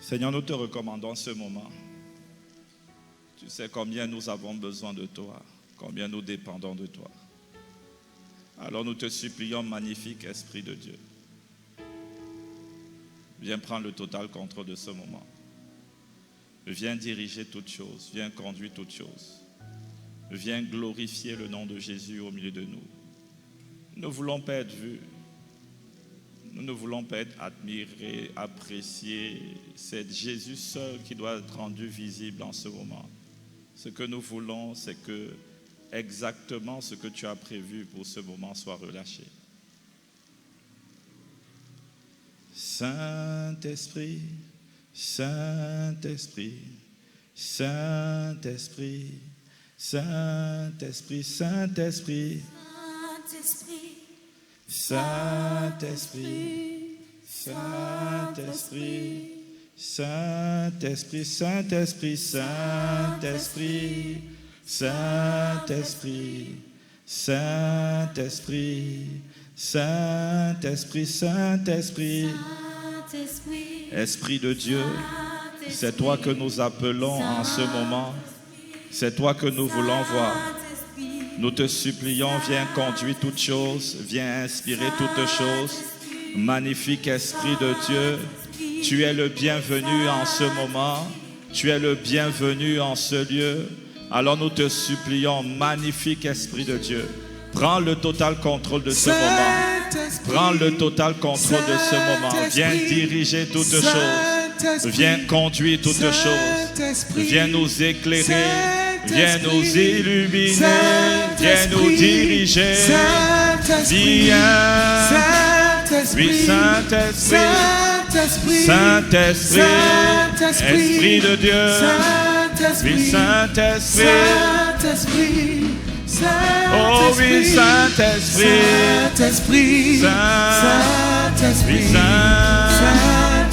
Seigneur, nous te recommandons ce moment. Tu sais combien nous avons besoin de toi, combien nous dépendons de toi. Alors nous te supplions, magnifique Esprit de Dieu. Viens prendre le total contrôle de ce moment. Viens diriger toutes choses, viens conduire toutes choses. Viens glorifier le nom de Jésus au milieu de nous. Nous ne voulons pas être vus. Nous ne voulons pas être admirés, appréciés. C'est Jésus seul qui doit être rendu visible en ce moment. Ce que nous voulons, c'est que exactement ce que tu as prévu pour ce moment soit relâché. Saint-Esprit, Saint-Esprit, Saint-Esprit, Saint-Esprit, Saint-Esprit, Saint-Esprit, Saint-Esprit, Saint-Esprit, Saint-Esprit, Saint-Esprit, Saint-Esprit, Saint-Esprit, Saint-Esprit, Saint-Esprit, Esprit de Dieu, c'est toi que nous appelons en ce moment, c'est toi que nous voulons voir. Nous te supplions, viens conduire toutes choses, viens inspirer toutes choses. Magnifique Esprit de Dieu, tu es le bienvenu en ce moment, tu es le bienvenu en ce lieu. Alors nous te supplions, magnifique Esprit de Dieu, prends le total contrôle de ce moment. Prends le total contrôle de ce moment. Viens diriger toutes choses. Viens conduire toutes choses. Viens nous éclairer. Viens nous illuminer. Viens nous diriger. Viens. Oui, Saint-Esprit. Saint-Esprit. Esprit de Dieu. Oui, Saint-Esprit. Oh oui, Saint-Esprit, Saint-Esprit, Saint-Esprit,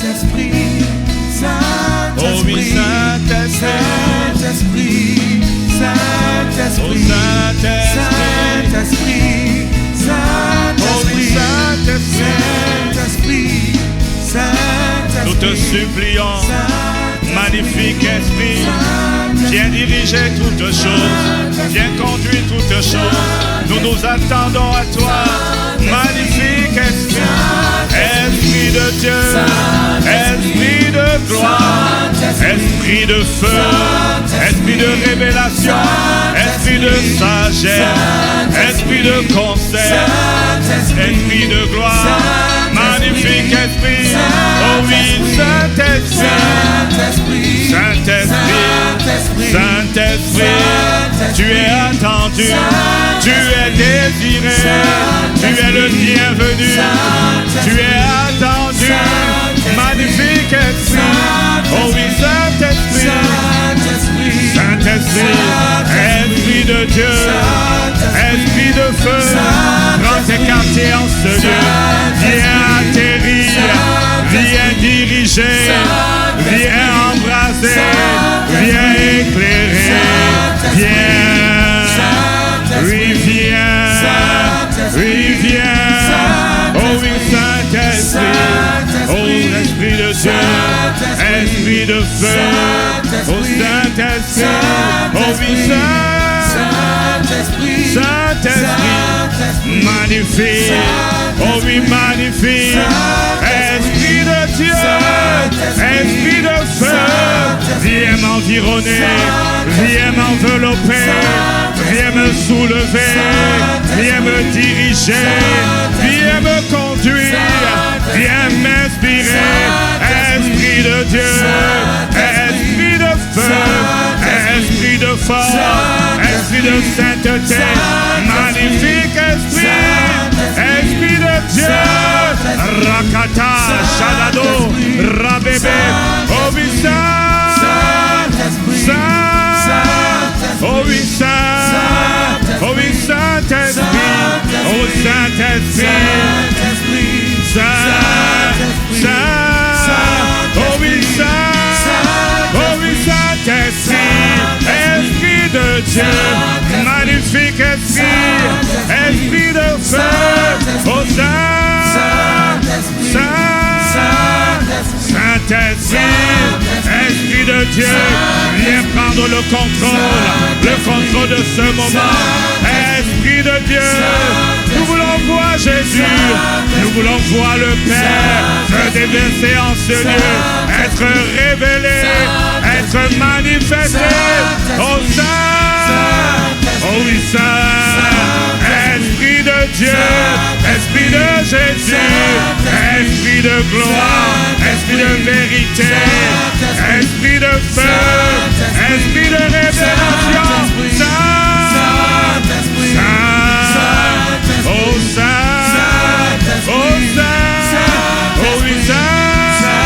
Saint-Esprit, Saint-Esprit, oh oui, Saint-Esprit, Saint-Esprit, Saint-Esprit, Saint-Esprit, Saint-Esprit, nous te supplions, magnifique Esprit, viens diriger toutes choses, viens conduire toutes choses. Nous nous attendons à toi, magnifique Esprit, Esprit de Dieu, Esprit de gloire, Esprit de feu, Esprit de révélation, Esprit de sagesse, Esprit de conseil, Esprit de gloire, magnifique Esprit, oh oui, Saint-Esprit, Saint-Esprit, Saint-Esprit, tu es attendu, tu es désiré, tu es le bienvenu, tu es attendu, magnifique Esprit, oh oui, Saint-Esprit, Saint-Esprit, Esprit de Dieu, Esprit de feu, prends tes quartiers en ce lieu, viens atterrir, viens diriger, viens embrasser, viens éclairer, viens, oui viens, oui viens, oh oui Saint-Esprit, oh Esprit de Dieu, Esprit de feu, oh Saint-Esprit, oh oui Saint-Esprit, Saint-Esprit, magnifique, oh oui magnifique, Esprit de Dieu, Esprit de feu, viens m'environner, viens m'envelopper, viens me soulever, viens me diriger, viens me conduire, viens m'inspirer, Esprit de Dieu, Esprit de feu, Esprit de force, Esprit de sainteté, magnifique Esprit, Esprit de Dieu, Rakata, Shalado, Rabébé, oh oui, Saint-Esprit, oh oui, Saint-Esprit, oh Saint-Esprit, Saint-Esprit, oh oui, Saint-Esprit, Esprit de Dieu, magnifique Esprit, Esprit de feu, oh Saint-Esprit, de Dieu, viens prendre le contrôle de ce moment. Esprit de Dieu, nous voulons voir Jésus, nous voulons voir le Père se déverser en ce lieu, être révélé, être manifesté. Oh Saint, oh oui Saint, Esprit de Dieu, Esprit de Jésus, Esprit de gloire, Esprit de vérité, Esprit de feu, Esprit de révélation. Saint, Saint, oh Saint, oh Saint, oh oui Saint,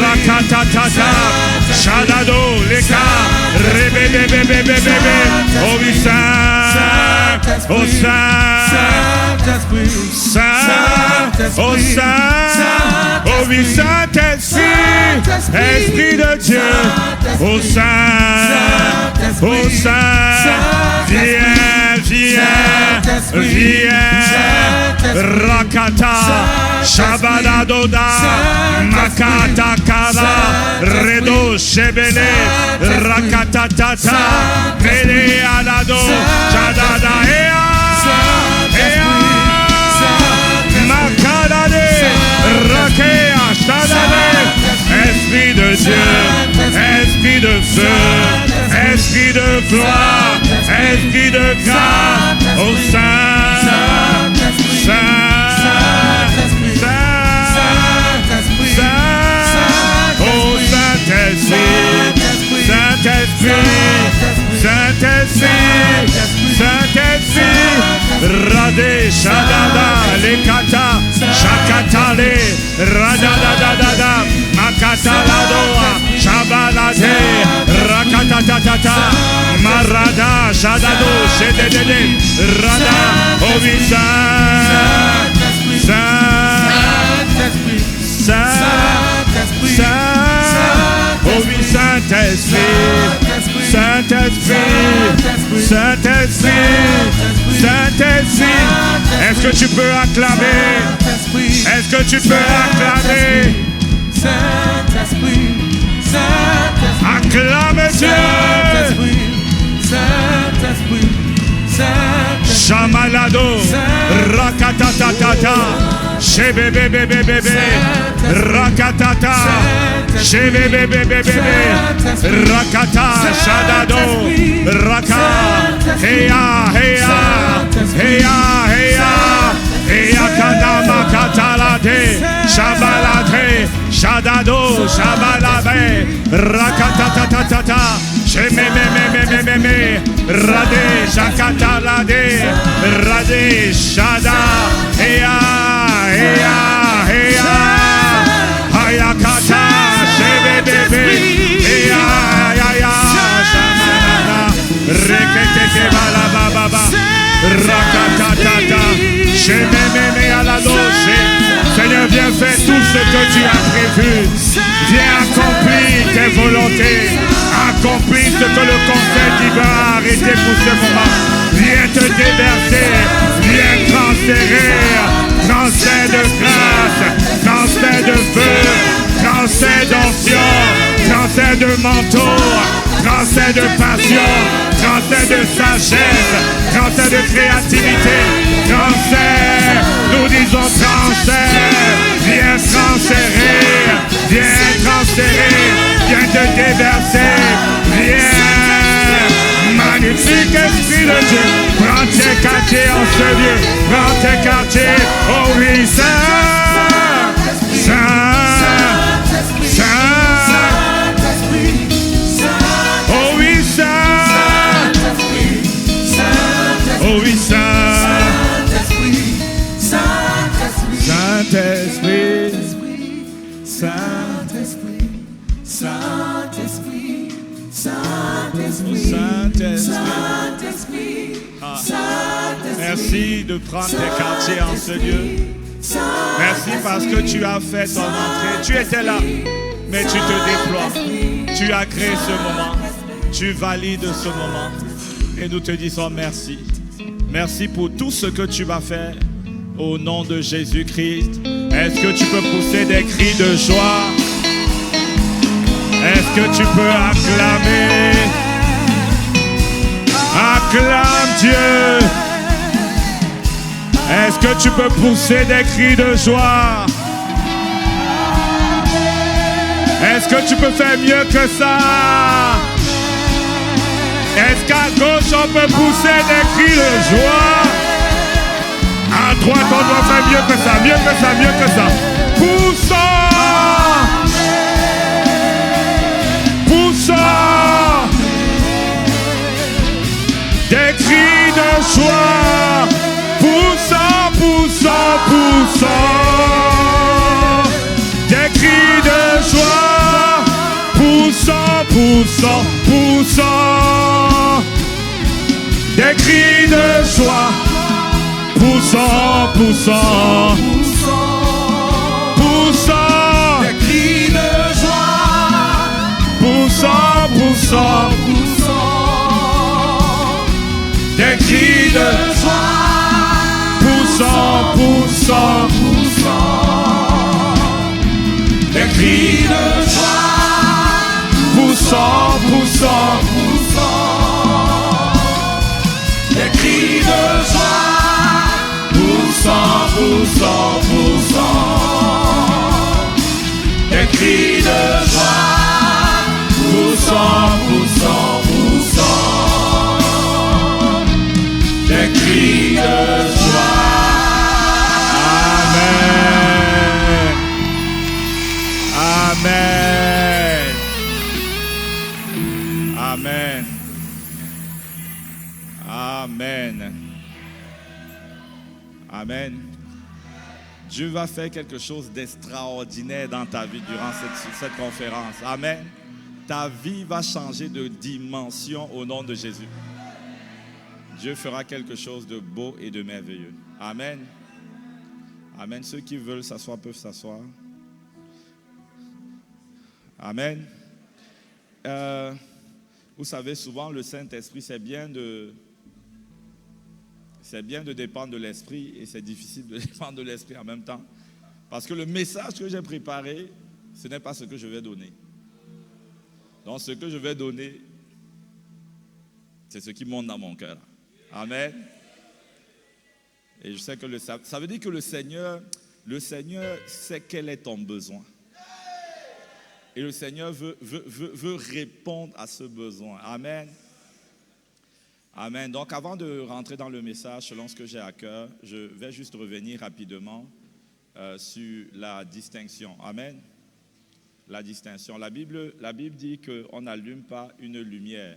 Rakatatata, Shadado, Leka, Rebebebebebebe, oh oui Saint, oh Saint, Saint, oh Saint, oh oui Saint-Esprit, Esprit de Dieu, oh Saint, oh Saint, viens, viens, viens, Rakata, Shabadadoda, Makata Kala, Redo Shebele, Rakata Tata, Mele Alado, Shadada Ea, Ea, Makadade, Rakea, Shadade, Esprit de Dieu, Esprit de feu, Esprit de gloire, Esprit de grâce, au Saint, Saint, Saint, Saint, au Saint-Esprit, Saint-Esprit, Saint-Esprit, Saint-Esprit, Radé, Shadada, Lekata, Shakatale, Radadadadada, Makataladoa, Shabalade, Rakatatatata, Marada, Shadado, Shedede, Rada, Ovisa, Saint-Esprit, Saint-Esprit, Saint-Esprit, Saint-Esprit, est-ce que tu peux acclamer? Est-ce que tu peux acclamer? Saint-Esprit, Saint-Esprit, acclame Dieu. Saint-Esprit, Saint-Esprit, Shamalado, Rakatatata, Shebebebebebe, Rakatata, Shebebebebebe, Rakata, Shadado, Raka, Heya, Heya, Heya, Heya, Heya Kanama Katalade, Shabalade, Shadado, Shabalabe, Rakatatatata, Shememememememe, Rade, Shakatalade, Rade, Shada, Heya, Heya, Heya, Hayakata, Shebebebe, Heya, Heya, Shamanana, Reketeke Balababa, Rakatatata, Shemememe à la doche. Seigneur, viens faire tout ce que tu as prévu. Viens accomplir tes volontés. Accomplis ce que le conseil divin a arrêté pour ce moment. Viens te déverser. Viens transférer. Transfert de grâce. Transfert de feu. Transfert d'onction. Transfert de manteau. Transfert de passion. Transfert de sagesse. Transfert de créativité. Transfert. Nous disons transfert. Viens transférer. Viens transférer. Viens te déverser. Viens. Magnifique Esprit de Dieu. Prends tes quartiers en ce lieu. Prends tes quartiers. Oh oui, Saint. Saint. Saint. Oh oui, Saint. Oh oui, Saint. Saint-Esprit. Saint-Esprit, Saint-Esprit, Saint-Esprit, Saint-Esprit. Merci de prendre tes quartiers en ce lieu. Merci parce que tu as fait ton entrée. Tu étais là, mais tu te déploies. Tu as créé ce moment. Tu valides ce moment. Et nous te disons merci. Merci pour tout ce que tu vas faire. Au nom de Jésus-Christ. Est-ce que tu peux pousser des cris de joie? Est-ce que tu peux acclamer? Acclame Dieu. Est-ce que tu peux pousser des cris de joie? Est-ce que tu peux faire mieux que ça? Est-ce qu'à gauche on peut pousser des cris de joie? À droite on doit faire mieux que ça, mieux que ça, mieux que ça. Poussons! Poussons! Des cris de joie! Poussons, poussons, poussons! Des cris de joie! Poussons, poussons, poussons! Des cris de joie! Poussons, poussons! Poussons! Des cris de joie. Poussons, poussons! Des cris de joie. poussons, poussons! Des cris de joie. Poussons, poussons! Des cris de joie. Poussons, poussons, poussons! Des cris de joie. Poussons, poussons, poussons! Des cris de joie. Amen. Amen. Amen. Amen. Dieu va faire quelque chose d'extraordinaire dans ta vie durant cette conférence. Amen. Ta vie va changer de dimension au nom de Jésus. Dieu fera quelque chose de beau et de merveilleux. Amen. Amen. Ceux qui veulent s'asseoir peuvent s'asseoir. Amen. Vous savez, souvent le Saint-Esprit, c'est bien de dépendre de l'Esprit et c'est difficile de dépendre de l'Esprit en même temps. Parce que le message que j'ai préparé, ce n'est pas ce que je vais donner. Donc ce que je vais donner, c'est ce qui monte dans mon cœur. Amen. Et je sais que ça veut dire que le Seigneur sait quel est ton besoin. Et le Seigneur veut répondre à ce besoin. Amen. Amen. Donc avant de rentrer dans le message selon ce que j'ai à cœur, je vais juste revenir rapidement sur la distinction. Amen. La distinction. La Bible dit qu'on n'allume pas une lumière.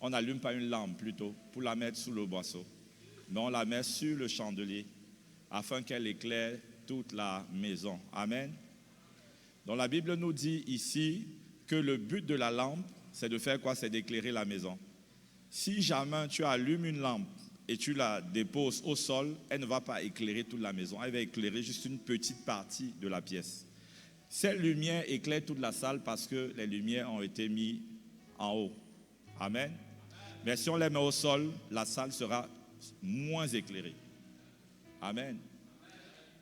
On n'allume pas une lampe plutôt pour la mettre sous le boisseau. Mais on la met sur le chandelier afin qu'elle éclaire toute la maison. Amen. Donc la Bible nous dit ici que le but de la lampe, c'est de faire quoi? C'est d'éclairer la maison. Si jamais tu allumes une lampe et tu la déposes au sol, elle ne va pas éclairer toute la maison. Elle va éclairer juste une petite partie de la pièce. Cette lumière éclaire toute la salle parce que les lumières ont été mises en haut. Amen. Mais si on les met au sol, la salle sera moins éclairée. Amen.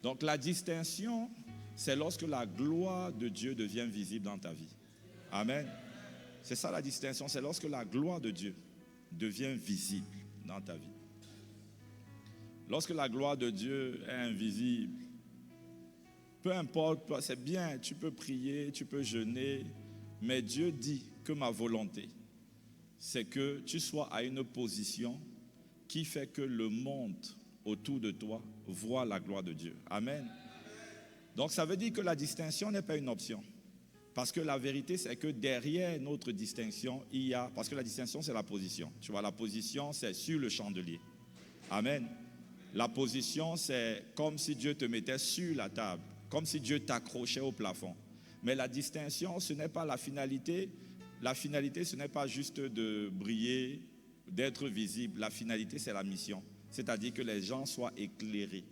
Donc la distinction, c'est lorsque la gloire de Dieu devient visible dans ta vie. Amen. C'est ça la distinction, c'est lorsque la gloire de Dieu devient visible dans ta vie. Lorsque la gloire de Dieu est invisible, peu importe, c'est bien, tu peux prier, tu peux jeûner, mais Dieu dit que ma volonté, c'est que tu sois à une position qui fait que le monde autour de toi voit la gloire de Dieu. Amen. Donc ça veut dire que la distinction n'est pas une option. Parce que la vérité, c'est que derrière notre distinction, il y a... Parce que la distinction, c'est la position. Tu vois, la position, c'est sur le chandelier. Amen. La position, c'est comme si Dieu te mettait sur la table. Comme si Dieu t'accrochait au plafond. Mais la distinction, ce n'est pas la finalité. La finalité, ce n'est pas juste de briller, d'être visible. La finalité, c'est la mission. C'est-à-dire que les gens soient éclairés.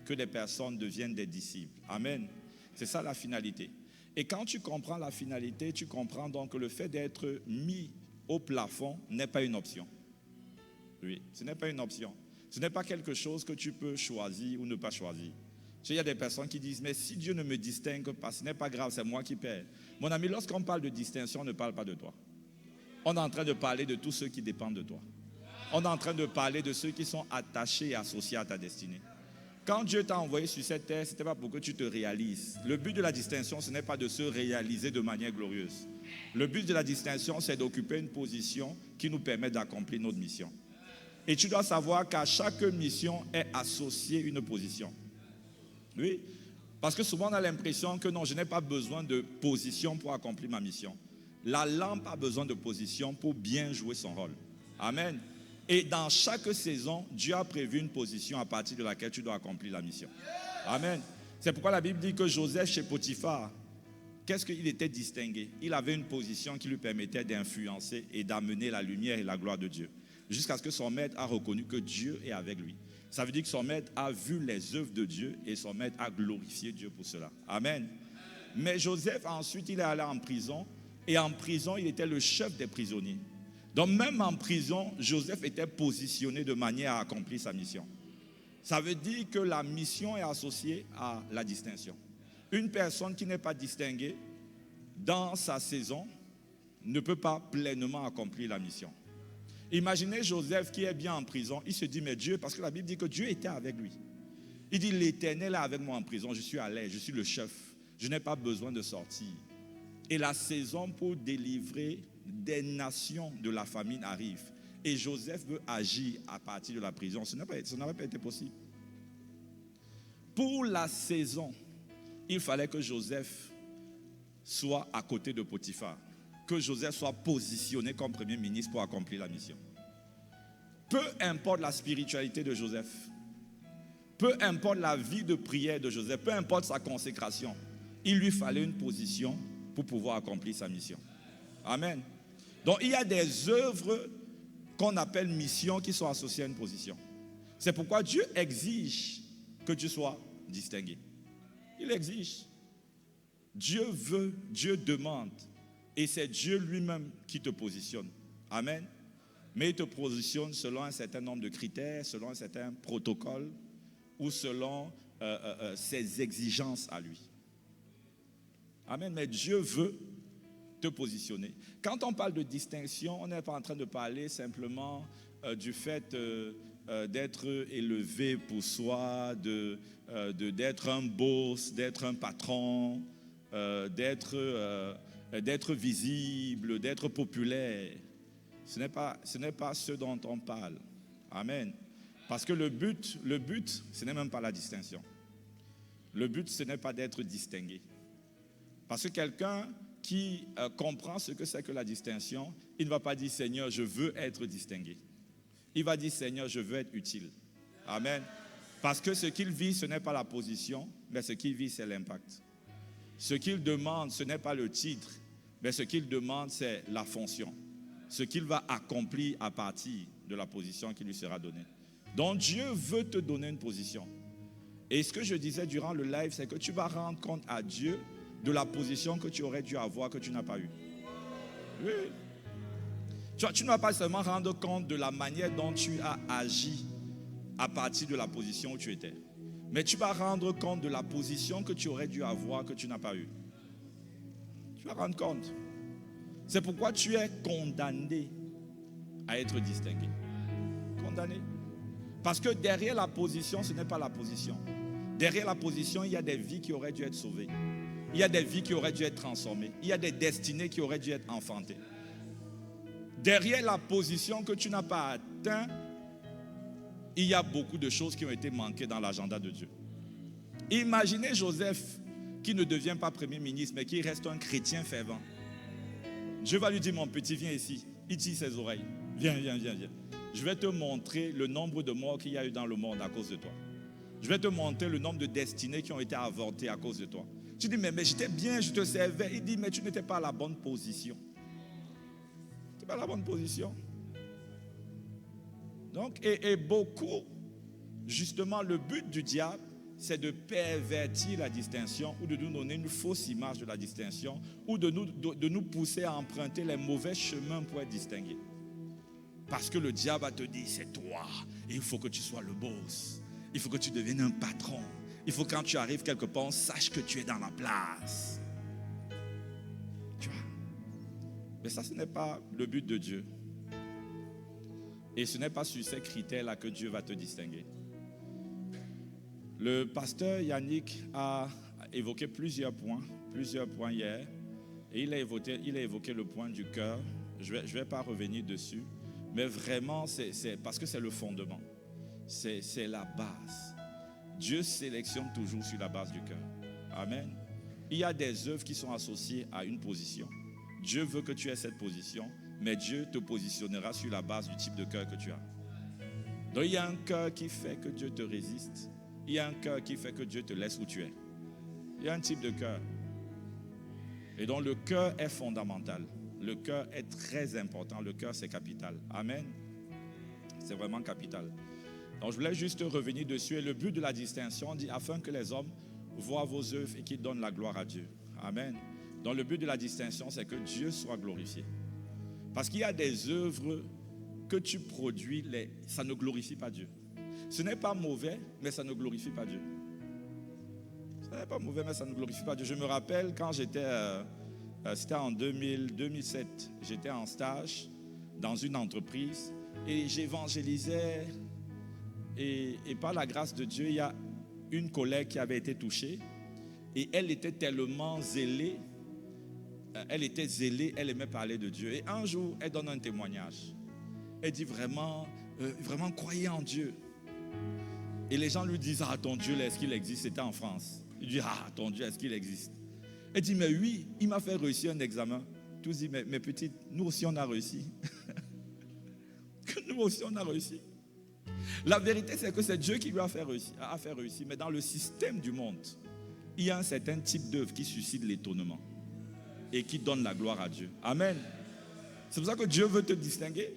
Que les personnes deviennent des disciples. Amen. C'est ça la finalité. Et quand tu comprends la finalité, tu comprends donc que le fait d'être mis au plafond n'est pas une option. Oui, ce n'est pas une option. Ce n'est pas quelque chose que tu peux choisir ou ne pas choisir. Il y a des personnes qui disent, mais si Dieu ne me distingue pas, ce n'est pas grave, c'est moi qui perds. Mon ami, lorsqu'on parle de distinction, on ne parle pas de toi. On est en train de parler de tous ceux qui dépendent de toi. On est en train de parler de ceux qui sont attachés et associés à ta destinée. Quand Dieu t'a envoyé sur cette terre, ce n'était pas pour que tu te réalises. Le but de la distinction, ce n'est pas de se réaliser de manière glorieuse. Le but de la distinction, c'est d'occuper une position qui nous permet d'accomplir notre mission. Et tu dois savoir qu'à chaque mission est associée une position. Oui, parce que souvent on a l'impression que non, je n'ai pas besoin de position pour accomplir ma mission. La lampe a besoin de position pour bien jouer son rôle. Amen. Et dans chaque saison, Dieu a prévu une position à partir de laquelle tu dois accomplir la mission. Amen. C'est pourquoi la Bible dit que Joseph chez Potiphar, qu'est-ce qu'il était distingué? Il avait une position qui lui permettait d'influencer et d'amener la lumière et la gloire de Dieu. Jusqu'à ce que son maître a reconnu que Dieu est avec lui. Ça veut dire que son maître a vu les œuvres de Dieu et son maître a glorifié Dieu pour cela. Amen. Mais Joseph, ensuite, il est allé en prison. Et en prison, il était le chef des prisonniers. Donc même en prison, Joseph était positionné de manière à accomplir sa mission. Ça veut dire que la mission est associée à la distinction. Une personne qui n'est pas distinguée dans sa saison ne peut pas pleinement accomplir la mission. Imaginez Joseph qui est bien en prison, il se dit mais Dieu, parce que la Bible dit que Dieu était avec lui. Il dit l'Éternel est avec moi en prison, je suis à l'aise, je suis le chef, je n'ai pas besoin de sortir. Et la saison pour délivrer des nations de la famine arrive. Et Joseph veut agir à partir de la prison. Ça n'avait pas été possible. Pour la saison, il fallait que Joseph soit à côté de Potiphar. Que Joseph soit positionné comme premier ministre pour accomplir la mission. Peu importe la spiritualité de Joseph, peu importe la vie de prière de Joseph, peu importe sa consécration, il lui fallait une position pour pouvoir accomplir sa mission. Amen. Donc il y a des œuvres qu'on appelle missions qui sont associées à une position. C'est pourquoi Dieu exige que tu sois distingué. Il exige. Dieu veut, Dieu demande. Et c'est Dieu lui-même qui te positionne. Amen. Mais il te positionne selon un certain nombre de critères, selon un certain protocole ou selon ses exigences à lui. Amen. Mais Dieu veut te positionner. Quand on parle de distinction, on n'est pas en train de parler simplement du fait d'être élevé pour soi, d'être un boss, d'être un patron, d'être visible, d'être populaire. Ce n'est pas ce dont on parle. Amen. Parce que le but, ce n'est même pas la distinction. Le but, ce n'est pas d'être distingué. Parce que quelqu'un qui comprend ce que c'est que la distinction, il ne va pas dire « Seigneur, je veux être distingué ». Il va dire « Seigneur, je veux être utile ». Amen. Parce que ce qu'il vit, ce n'est pas la position, mais ce qu'il vit, c'est l'impact. Ce qu'il demande, ce n'est pas le titre, mais ce qu'il demande, c'est la fonction. Ce qu'il va accomplir à partir de la position qui lui sera donnée. Donc Dieu veut te donner une position. Et ce que je disais durant le live, c'est que tu vas rendre compte à Dieu de la position que tu aurais dû avoir, que tu n'as pas eue. Oui. Tu ne vas pas seulement rendre compte de la manière dont tu as agi à partir de la position où tu étais. Mais tu vas rendre compte de la position que tu aurais dû avoir, que tu n'as pas eue. Tu vas rendre compte. C'est pourquoi tu es condamné à être distingué. Condamné. Parce que derrière la position, ce n'est pas la position. Derrière la position, il y a des vies qui auraient dû être sauvées. Il y a des vies qui auraient dû être transformées. Il y a des destinées qui auraient dû être enfantées. Derrière la position que tu n'as pas atteinte, il y a beaucoup de choses qui ont été manquées dans l'agenda de Dieu. Imaginez Joseph qui ne devient pas premier ministre, mais qui reste un chrétien fervent. Dieu va lui dire, mon petit, viens ici. Il tire ses oreilles. Viens. Je vais te montrer le nombre de morts qu'il y a eu dans le monde à cause de toi. Je vais te montrer le nombre de destinées qui ont été avortées à cause de toi. Tu dis, mais j'étais bien, je te servais. Il dit, mais tu n'étais pas à la bonne position. Tu n'étais pas à la bonne position. Donc, et beaucoup, justement, le but du diable, c'est de pervertir la distinction ou de nous donner une fausse image de la distinction ou de nous pousser à emprunter les mauvais chemins pour être distingués. Parce que le diable va te dire, c'est toi, et il faut que tu sois le boss. Il faut que tu deviennes un patron. Il faut que quand tu arrives quelque part, on sache que tu es dans la place. Tu vois? Mais ça, ce n'est pas le but de Dieu. Et ce n'est pas sur ces critères-là que Dieu va te distinguer. Le pasteur Yannick a évoqué plusieurs points hier. Et il a évoqué le point du cœur. Je vais pas revenir dessus. Mais vraiment, c'est parce que c'est le fondement. C'est la base. Dieu sélectionne toujours sur la base du cœur. Amen. Il y a des œuvres qui sont associées à une position. Dieu veut que tu aies cette position, mais Dieu te positionnera sur la base du type de cœur que tu as. Donc il y a un cœur qui fait que Dieu te résiste. Il y a un cœur qui fait que Dieu te laisse où tu es. Il y a un type de cœur. Et donc le cœur est fondamental. Le cœur est très important. Le cœur, c'est capital. Amen. C'est vraiment capital. Donc je voulais juste revenir dessus. Et le but de la distinction, on dit, afin que les hommes voient vos œuvres et qu'ils donnent la gloire à Dieu. Amen. Donc le but de la distinction, c'est que Dieu soit glorifié. Parce qu'il y a des œuvres que tu produis, ça ne glorifie pas Dieu. Ce n'est pas mauvais, mais ça ne glorifie pas Dieu. Ce n'est pas mauvais, mais ça ne glorifie pas Dieu. Je me rappelle quand c'était en 2007, j'étais en stage dans une entreprise et j'évangélisais. Et par la grâce de Dieu, il y a une collègue qui avait été touchée et elle était tellement zélée. Elle aimait parler de Dieu. Et un jour, elle donne un témoignage. Elle dit vraiment croyez en Dieu. Et les gens lui disent, ah, ton Dieu, est-ce qu'il existe? C'était en France. Il dit, ah, ton Dieu, est-ce qu'il existe? Elle dit, mais oui, il m'a fait réussir un examen. Tous disent, mais petite, nous aussi on a réussi. Nous aussi on a réussi. La vérité, c'est que c'est Dieu qui lui a fait réussir. Mais dans le système du monde, il y a un certain type d'œuvre qui suscite l'étonnement et qui donne la gloire à Dieu. Amen. C'est pour ça que Dieu veut te distinguer.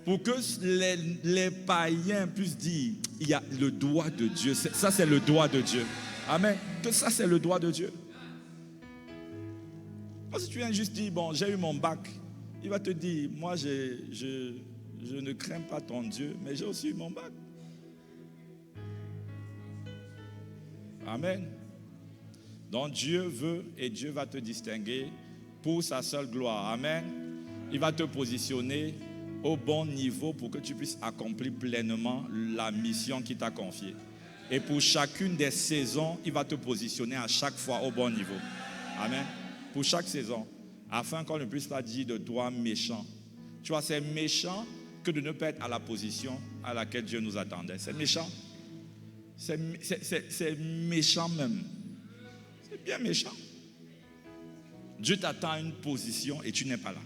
Pour que les païens puissent dire, il y a le doigt de Dieu. Ça, c'est le doigt de Dieu. Amen. Que ça, c'est le doigt de Dieu. Quand si tu viens juste dire, bon, j'ai eu mon bac, il va te dire, moi, je ne crains pas ton Dieu, mais j'ai aussi eu mon bac. Amen. Donc Dieu veut et Dieu va te distinguer pour sa seule gloire. Amen. Il va te positionner au bon niveau pour que tu puisses accomplir pleinement la mission qu'il t'a confiée. Et pour chacune des saisons, il va te positionner à chaque fois au bon niveau. Amen. Pour chaque saison, afin qu'on ne puisse pas dire de toi méchant. Tu vois, c'est méchant que de ne pas être à la position à laquelle Dieu nous attendait. C'est méchant. C'est méchant même. C'est bien méchant. Dieu t'attend à une position et tu n'es pas là.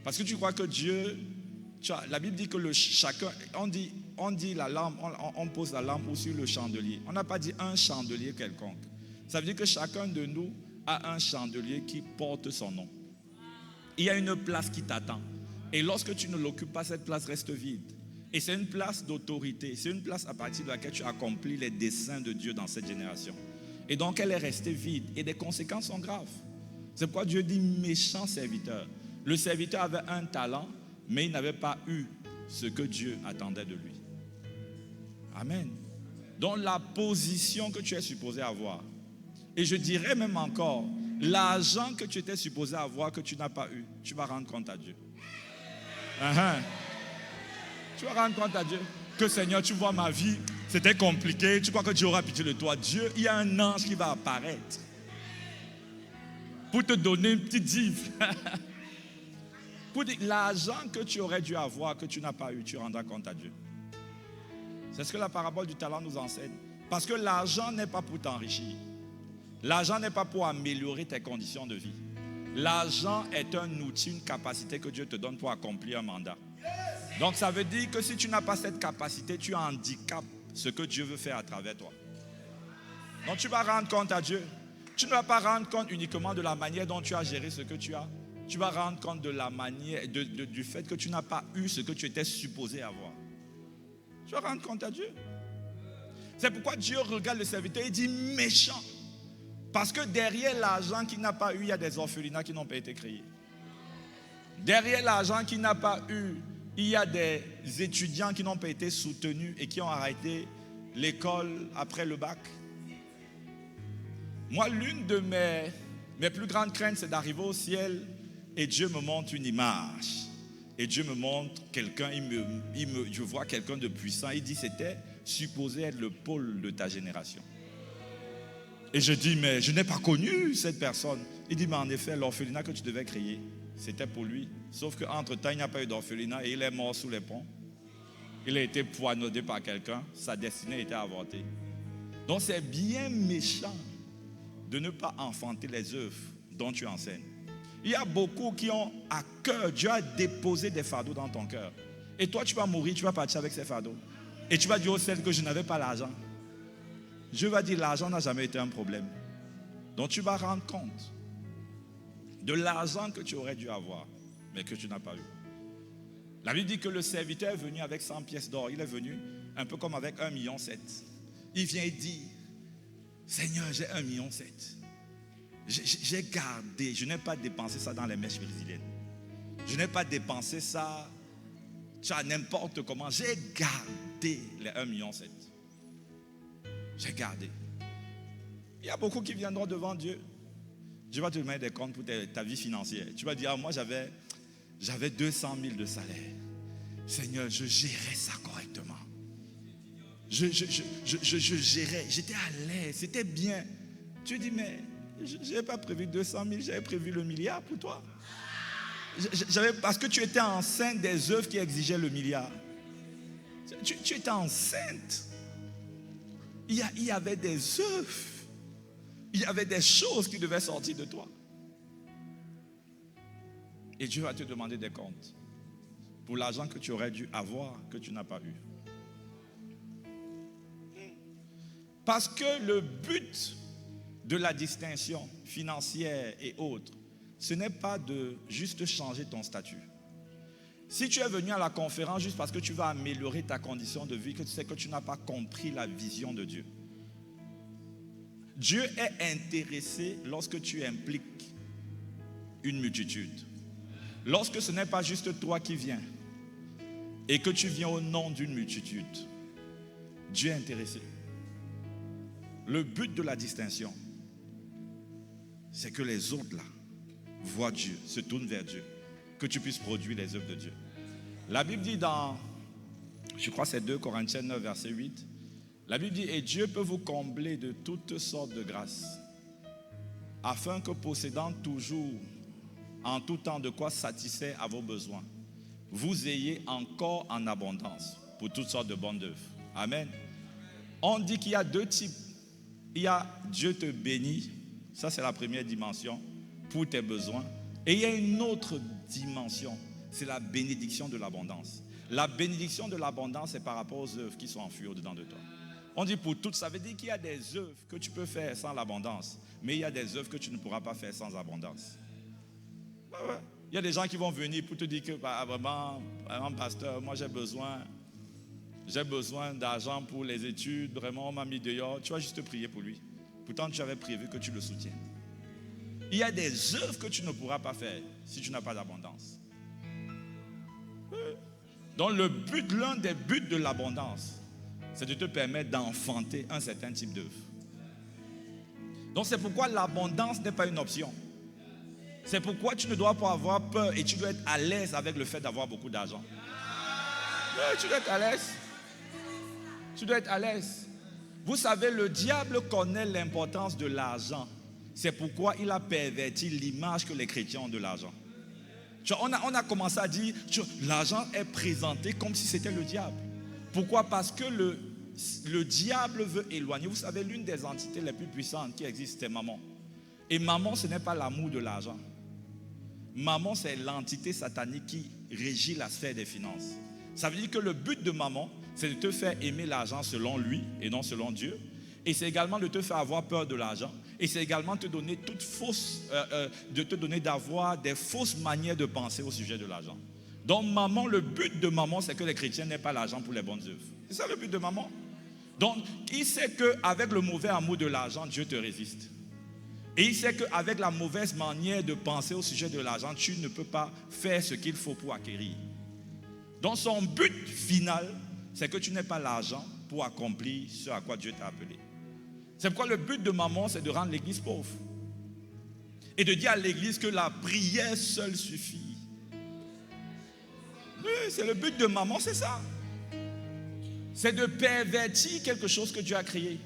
Parce que tu crois que Dieu... la Bible dit que chacun... On dit la lampe, on pose la lampe sur le chandelier. On n'a pas dit un chandelier quelconque. Ça veut dire que chacun de nous a un chandelier qui porte son nom. Il y a une place qui t'attend. Et lorsque tu ne l'occupes pas, cette place reste vide. Et c'est une place d'autorité. C'est une place à partir de laquelle tu accomplis les desseins de Dieu dans cette génération. Et donc elle est restée vide. Et les conséquences sont graves. C'est pourquoi Dieu dit méchant serviteur. Le serviteur avait un talent, mais il n'avait pas eu ce que Dieu attendait de lui. Amen. Donc la position que tu es supposé avoir. Et je dirais même encore, l'argent que tu étais supposé avoir, que tu n'as pas eu, tu vas rendre compte à Dieu. Tu vas rendre compte à Dieu que Seigneur, tu vois ma vie, c'était compliqué, tu crois que Dieu aura pitié de toi. Dieu, il y a un ange qui va apparaître pour te donner une petite dive. Pour dire, l'argent que tu aurais dû avoir, que tu n'as pas eu, tu rendras compte à Dieu. C'est ce que la parabole du talent nous enseigne. Parce que l'argent n'est pas pour t'enrichir. L'argent n'est pas pour améliorer tes conditions de vie. L'argent est un outil, une capacité que Dieu te donne pour accomplir un mandat. Donc ça veut dire que si tu n'as pas cette capacité, tu handicapes ce que Dieu veut faire à travers toi. Donc tu vas rendre compte à Dieu. Tu ne vas pas rendre compte uniquement de la manière dont tu as géré ce que tu as. Tu vas rendre compte de la manière, du fait que tu n'as pas eu ce que tu étais supposé avoir. Tu vas rendre compte à Dieu. C'est pourquoi Dieu regarde le serviteur et dit méchant. Parce que derrière l'argent qu'il n'a pas eu, il y a des orphelinats qui n'ont pas été créés. Derrière l'argent qu'il n'a pas eu, il y a des étudiants qui n'ont pas été soutenus et qui ont arrêté l'école après le bac. Moi, l'une de mes plus grandes craintes, c'est d'arriver au ciel et Dieu me montre une image. Et Dieu me montre quelqu'un, je vois quelqu'un de puissant. Il dit, c'était supposé être le pôle de ta génération. Et je dis, mais je n'ai pas connu cette personne. Il dit, mais en effet, l'orphelinat que tu devais créer, c'était pour lui. Sauf qu'entre-temps, il n'y a pas eu d'orphelinat et il est mort sous les ponts. Il a été poignardé par quelqu'un. Sa destinée était avortée. Donc c'est bien méchant de ne pas enfanter les œuvres dont tu enseignes. Il y a beaucoup qui ont à cœur, Dieu a déposé des fardeaux dans ton cœur. Et toi, tu vas mourir, tu vas partir avec ces fardeaux. Et tu vas dire au ciel que je n'avais pas l'argent. Dieu va dire, l'argent n'a jamais été un problème. Donc tu vas rendre compte de l'argent que tu aurais dû avoir, mais que tu n'as pas eu. La Bible dit que le serviteur est venu avec 100 pièces d'or. Il est venu un peu comme avec 1,7 million. Il vient et dit, Seigneur, j'ai 1,7 million. J'ai gardé, je n'ai pas dépensé ça dans les mèches brésiliennes. Je n'ai pas dépensé ça, tu as n'importe comment. J'ai gardé les 1,7 million. J'ai gardé. Il y a beaucoup qui viendront devant Dieu. Dieu va te mettre des comptes pour ta vie financière. Tu vas dire, moi j'avais 200 000 de salaire. Seigneur, je gérais ça correctement. Je gérais, j'étais à l'aise, c'était bien. Tu dis, mais je n'avais pas prévu 200 000, j'avais prévu le milliard pour toi. Parce que tu étais enceinte des œuvres qui exigeaient le milliard. Tu étais enceinte. Il y avait des œuvres. Il y avait des choses qui devaient sortir de toi. Et Dieu va te demander des comptes pour l'argent que tu aurais dû avoir, que tu n'as pas eu. Parce que le but de la distinction financière et autres, ce n'est pas de juste changer ton statut. Si tu es venu à la conférence juste parce que tu vas améliorer ta condition de vie, que tu sais que tu n'as pas compris la vision de Dieu. Dieu est intéressé lorsque tu impliques une multitude. Lorsque ce n'est pas juste toi qui viens et que tu viens au nom d'une multitude, Dieu est intéressé. Le but de la distinction, c'est que les autres là voient Dieu, se tournent vers Dieu, que tu puisses produire les œuvres de Dieu. La Bible dit dans, je crois que c'est 2 Corinthiens 9, verset 8, la Bible dit, et Dieu peut vous combler de toutes sortes de grâces, afin que possédant toujours en tout temps de quoi satisfaire à vos besoins, vous ayez encore en abondance pour toutes sortes de bonnes œuvres. Amen. On dit qu'il y a 2 types. Il y a Dieu te bénit, ça c'est la première dimension, pour tes besoins. Et il y a une autre dimension, c'est la bénédiction de l'abondance. La bénédiction de l'abondance, c'est par rapport aux œuvres qui sont enfouies au-dedans de toi. On dit pour toutes, ça veut dire qu'il y a des œuvres que tu peux faire sans l'abondance, mais il y a des œuvres que tu ne pourras pas faire sans abondance. Il y a des gens qui vont venir pour te dire que vraiment, pasteur, moi j'ai besoin d'argent pour les études, vraiment on m'a mis dehors, tu vas juste prier pour lui. Pourtant tu avais prévu que tu le soutiennes. Il y a des œuvres que tu ne pourras pas faire si tu n'as pas d'abondance. Donc l'un des buts de l'abondance, c'est de te permettre d'enfanter un certain type d'œuvre. Donc c'est pourquoi l'abondance n'est pas une option. C'est pourquoi tu ne dois pas avoir peur et tu dois être à l'aise avec le fait d'avoir beaucoup d'argent. Oui, tu dois être à l'aise. Tu dois être à l'aise. Vous savez, le diable connaît l'importance de l'argent. C'est pourquoi il a perverti l'image que les chrétiens ont de l'argent. On a commencé à dire l'argent est présenté comme si c'était le diable. Pourquoi? Parce que le diable veut éloigner. Vous savez, l'une des entités les plus puissantes qui existent, c'est Mammon. Et Mammon, ce n'est pas l'amour de l'argent. Mammon, c'est l'entité satanique qui régit la sphère des finances. Ça veut dire que le but de Mammon, c'est de te faire aimer l'argent selon lui et non selon Dieu. Et c'est également de te faire avoir peur de l'argent. Et c'est également de te donner d'avoir des fausses manières de penser au sujet de l'argent. Donc Mammon, le but de Mammon, c'est que les chrétiens n'aient pas l'argent pour les bonnes œuvres. C'est ça le but de Mammon. Donc il sait qu'avec le mauvais amour de l'argent, Dieu te résiste. Et il sait qu'avec la mauvaise manière de penser au sujet de l'argent, tu ne peux pas faire ce qu'il faut pour acquérir. Donc son but final, c'est que tu n'aies pas l'argent pour accomplir ce à quoi Dieu t'a appelé. C'est pourquoi le but de Maman, c'est de rendre l'église pauvre. Et de dire à l'église que la prière seule suffit. Oui, c'est le but de Maman, c'est ça. C'est de pervertir quelque chose que Dieu a créé.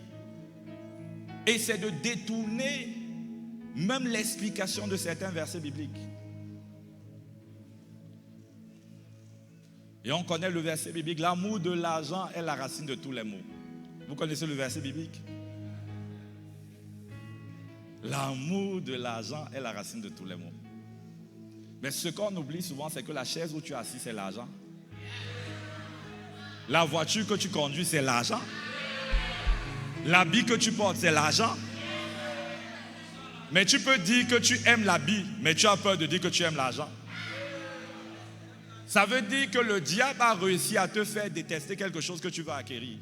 Et c'est de détourner même l'explication de certains versets bibliques. Et on connaît le verset biblique, l'amour de l'argent est la racine de tous les maux. Vous connaissez le verset biblique? L'amour de l'argent est la racine de tous les maux. Mais ce qu'on oublie souvent, c'est que la chaise où tu es assis, c'est l'argent. La voiture que tu conduis, c'est l'argent. L'habit que tu portes, c'est l'argent. Mais tu peux dire que tu aimes l'habit, mais tu as peur de dire que tu aimes l'argent. Ça veut dire que le diable a réussi à te faire détester quelque chose que tu vas acquérir.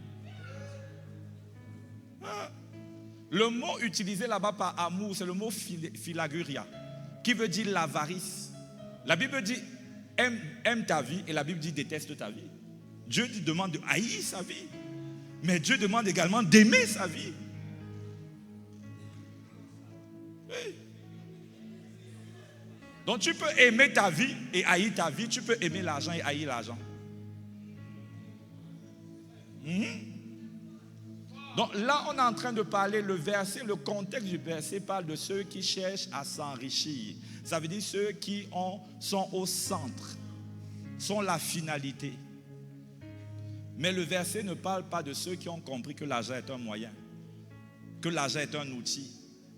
Le mot utilisé là-bas par amour, c'est le mot philaguria, qui veut dire l'avarice. La Bible dit aime ta vie et la Bible dit déteste ta vie. Dieu demande de haïr sa vie, mais Dieu demande également d'aimer sa vie. Oui. Donc tu peux aimer ta vie et haïr ta vie, tu peux aimer l'argent et haïr l'argent. Donc là, on est en train de parler, le contexte du verset parle de ceux qui cherchent à s'enrichir. Ça veut dire ceux qui sont au centre, sont la finalité. Mais le verset ne parle pas de ceux qui ont compris que l'argent est un moyen, que l'argent est un outil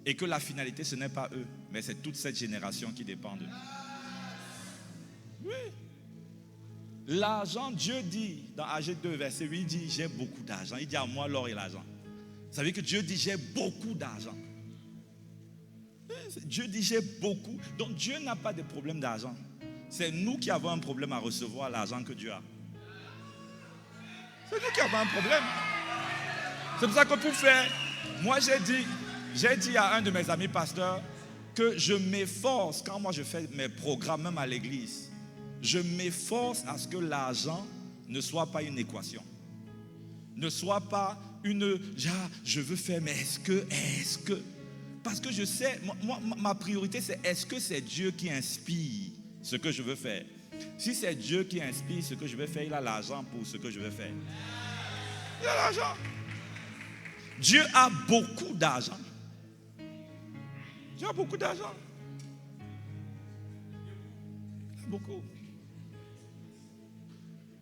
et que la finalité ce n'est pas eux, mais c'est toute cette génération qui dépend d'eux. Oui. L'argent, Dieu dit dans Agé 2, verset 8, il dit j'ai beaucoup d'argent. Il dit à moi l'or et l'argent. Ça veut dire que Dieu dit j'ai beaucoup d'argent. Dieu dit j'ai beaucoup. Donc Dieu n'a pas de problème d'argent. C'est nous qui avons un problème à recevoir l'argent que Dieu a. C'est nous qui avons un problème. C'est pour ça que pour faire, moi j'ai dit à un de mes amis pasteurs que je m'efforce, quand moi je fais mes programmes même à l'église, je m'efforce à ce que l'argent ne soit pas une équation. Ne soit pas je veux faire, mais est-ce que. Parce que je sais, moi, ma priorité c'est est-ce que c'est Dieu qui inspire ce que je veux faire. Si c'est Dieu qui inspire ce que je veux faire, il a l'argent pour ce que je veux faire. Il a l'argent. Dieu a beaucoup d'argent. Dieu a beaucoup d'argent. Il a beaucoup.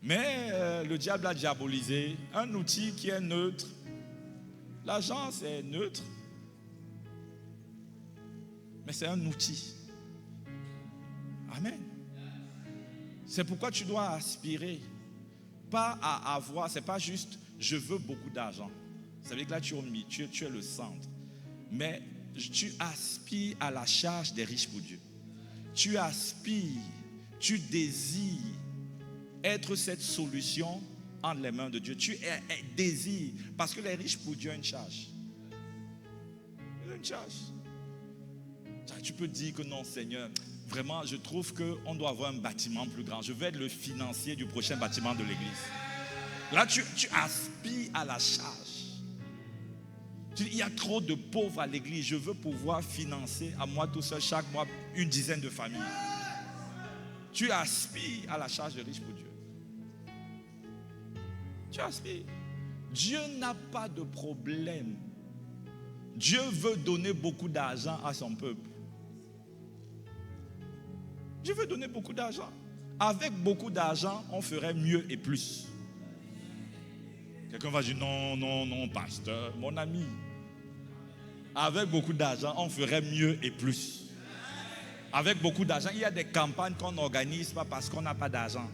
Mais le diable a diabolisé un outil qui est neutre. L'argent, c'est neutre. Mais c'est un outil. Amen. C'est pourquoi tu dois aspirer. Pas à avoir, c'est pas juste je veux beaucoup d'argent. Ça veut dire que là tu es le centre. Mais tu aspires à la charge des riches pour Dieu. Tu aspires, tu désires être cette solution entre les mains de Dieu. Tu désires, parce que les riches pour Dieu ont une charge. Ils ont une charge. Tu peux dire que non, Seigneur, vraiment, je trouve qu'on doit avoir un bâtiment plus grand. Je veux être le financier du prochain bâtiment de l'église. Là, tu aspires à la charge. Il y a trop de pauvres à l'église. Je veux pouvoir financer à moi tout seul, chaque mois, une dizaine de familles. Tu aspires à la charge de riche pour Dieu. Tu aspires. Dieu n'a pas de problème. Dieu veut donner beaucoup d'argent à son peuple. Dieu veut donner beaucoup d'argent. Avec beaucoup d'argent, on ferait mieux et plus. Quelqu'un va dire non, pasteur, mon ami. Avec beaucoup d'argent, on ferait mieux et plus. Avec beaucoup d'argent, il y a des campagnes qu'on n'organise pas parce qu'on n'a pas d'argent.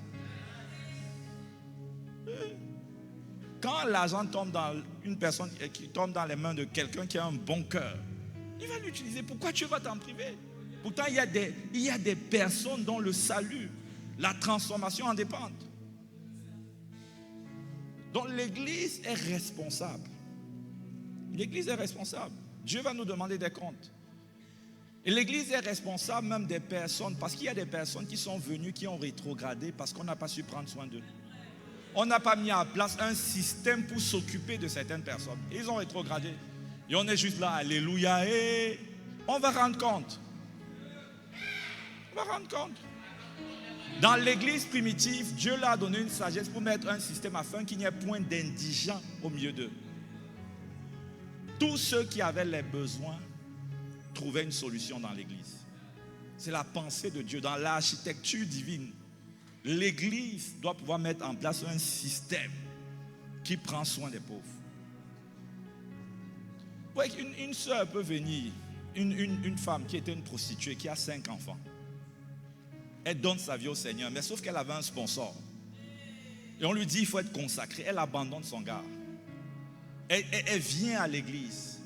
Quand l'argent tombe dans une personne qui tombe dans les mains de quelqu'un qui a un bon cœur, il va l'utiliser. Pourquoi tu vas t'en priver? Pourtant, il y a des personnes dont le salut, la transformation en dépendent. Donc l'église est responsable. L'église est responsable. Dieu va nous demander des comptes. Et l'église est responsable même des personnes, parce qu'il y a des personnes qui sont venues, qui ont rétrogradé parce qu'on n'a pas su prendre soin d'eux. On n'a pas mis en place un système pour s'occuper de certaines personnes. Ils ont rétrogradé. Et on est juste là, alléluia, et on va rendre compte. On va rendre compte. Dans l'église primitive, Dieu leur a donné une sagesse pour mettre un système afin qu'il n'y ait point d'indigents au milieu d'eux. Tous ceux qui avaient les besoins trouvaient une solution dans l'église. C'est la pensée de Dieu, dans l'architecture divine. L'église doit pouvoir mettre en place un système qui prend soin des pauvres. Ouais, une soeur peut venir, une femme qui était une prostituée, qui a 5 enfants. Elle donne sa vie au Seigneur, mais sauf qu'elle avait un sponsor. Et on lui dit, il faut être consacré. Elle abandonne son gars. Elle vient à l'église.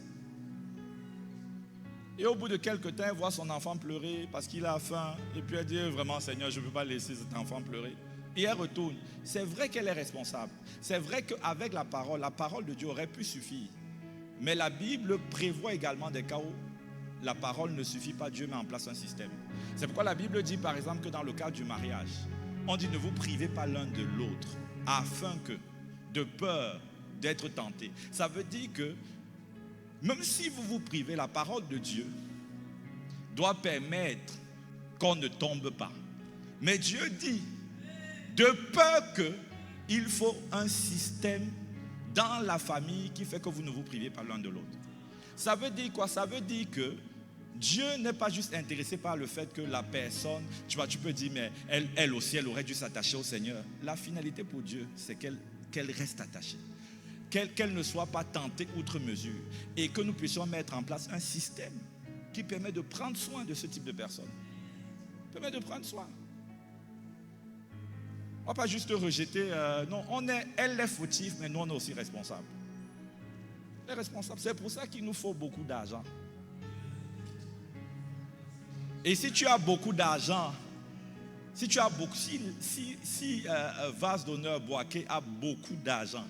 Et au bout de quelques temps, elle voit son enfant pleurer parce qu'il a faim. Et puis elle dit, vraiment Seigneur, je ne peux pas laisser cet enfant pleurer. Et elle retourne. C'est vrai qu'elle est responsable. C'est vrai qu'avec la parole de Dieu aurait pu suffire. Mais la Bible prévoit également des cas où la parole ne suffit pas, Dieu met en place un système. C'est pourquoi la Bible dit par exemple que dans le cas du mariage, on dit ne vous privez pas l'un de l'autre afin que, de peur d'être tenté. Ça veut dire que même si vous vous privez, la parole de Dieu doit permettre qu'on ne tombe pas. Mais Dieu dit, de peur que, il faut un système dans la famille qui fait que vous ne vous privez pas l'un de l'autre. Ça veut dire quoi? Ça veut dire que Dieu n'est pas juste intéressé par le fait que la personne, tu peux dire, mais elle aussi, elle aurait dû s'attacher au Seigneur. La finalité pour Dieu, c'est qu'elle reste attachée. Qu'elle ne soit pas tentée outre mesure. Et que nous puissions mettre en place un système qui permet de prendre soin de ce type de personnes. Permet de prendre soin. On ne va pas juste rejeter. Non, elle est fautive, mais nous, on est aussi responsables. Elle est responsable. C'est pour ça qu'il nous faut beaucoup d'argent. Et si tu as beaucoup d'argent, si Vase d'honneur Boaké a beaucoup d'argent,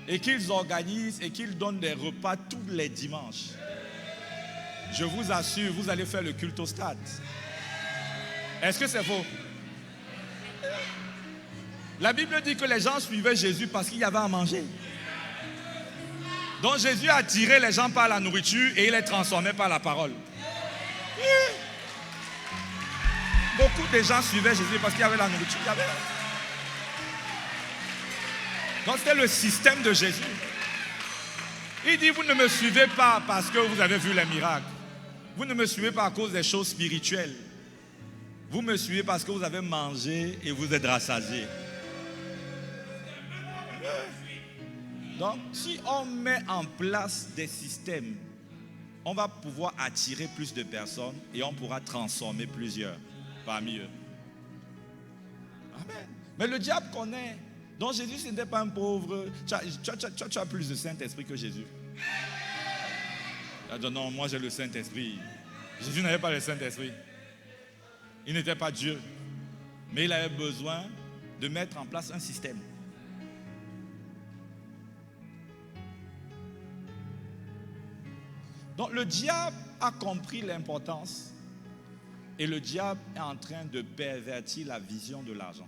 et qu'ils organisent et qu'ils donnent des repas tous les dimanches, je vous assure, vous allez faire le culte au stade. Est-ce que c'est faux? La Bible dit que les gens suivaient Jésus parce qu'il y avait à manger. Donc Jésus a attiré les gens par la nourriture et il les transformait par la parole. Beaucoup de gens suivaient Jésus parce qu'il y avait la nourriture. Donc c'était le système de Jésus. Il dit, vous ne me suivez pas parce que vous avez vu les miracles. Vous ne me suivez pas à cause des choses spirituelles. Vous me suivez parce que vous avez mangé et vous êtes rassasiés. Donc, si on met en place des systèmes, on va pouvoir attirer plus de personnes et on pourra transformer plusieurs parmi eux. Amen. Mais le diable connaît. Donc Jésus, ce n'était pas un pauvre. Tu as plus de Saint-Esprit que Jésus. Il a dit non, moi j'ai le Saint-Esprit. Jésus n'avait pas le Saint-Esprit. Il n'était pas Dieu. Mais il avait besoin de mettre en place un système. Donc le diable a compris l'importance et le diable est en train de pervertir la vision de l'argent.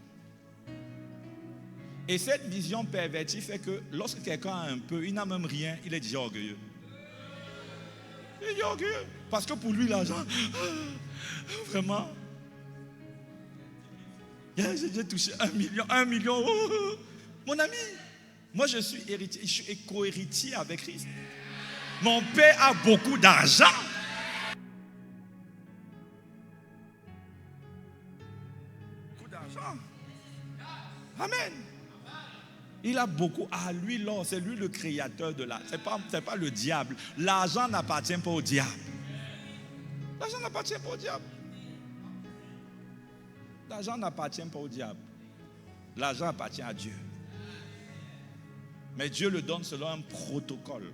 Et cette vision pervertie fait que lorsque quelqu'un a un peu, il n'a même rien, il est déjà orgueilleux. Il est déjà orgueilleux. Parce que pour lui, l'argent, vraiment, j'ai touché 1 million. Mon ami, moi je suis héritier, je suis co-héritier avec Christ. Mon père a beaucoup d'argent. Beaucoup d'argent. Amen. Il a beaucoup. Ah, lui, là, c'est lui le créateur de l'argent. C'est pas le diable. L'argent n'appartient pas au diable. L'argent n'appartient pas au diable. L'argent n'appartient pas au diable. L'argent appartient à Dieu. Mais Dieu le donne selon un protocole.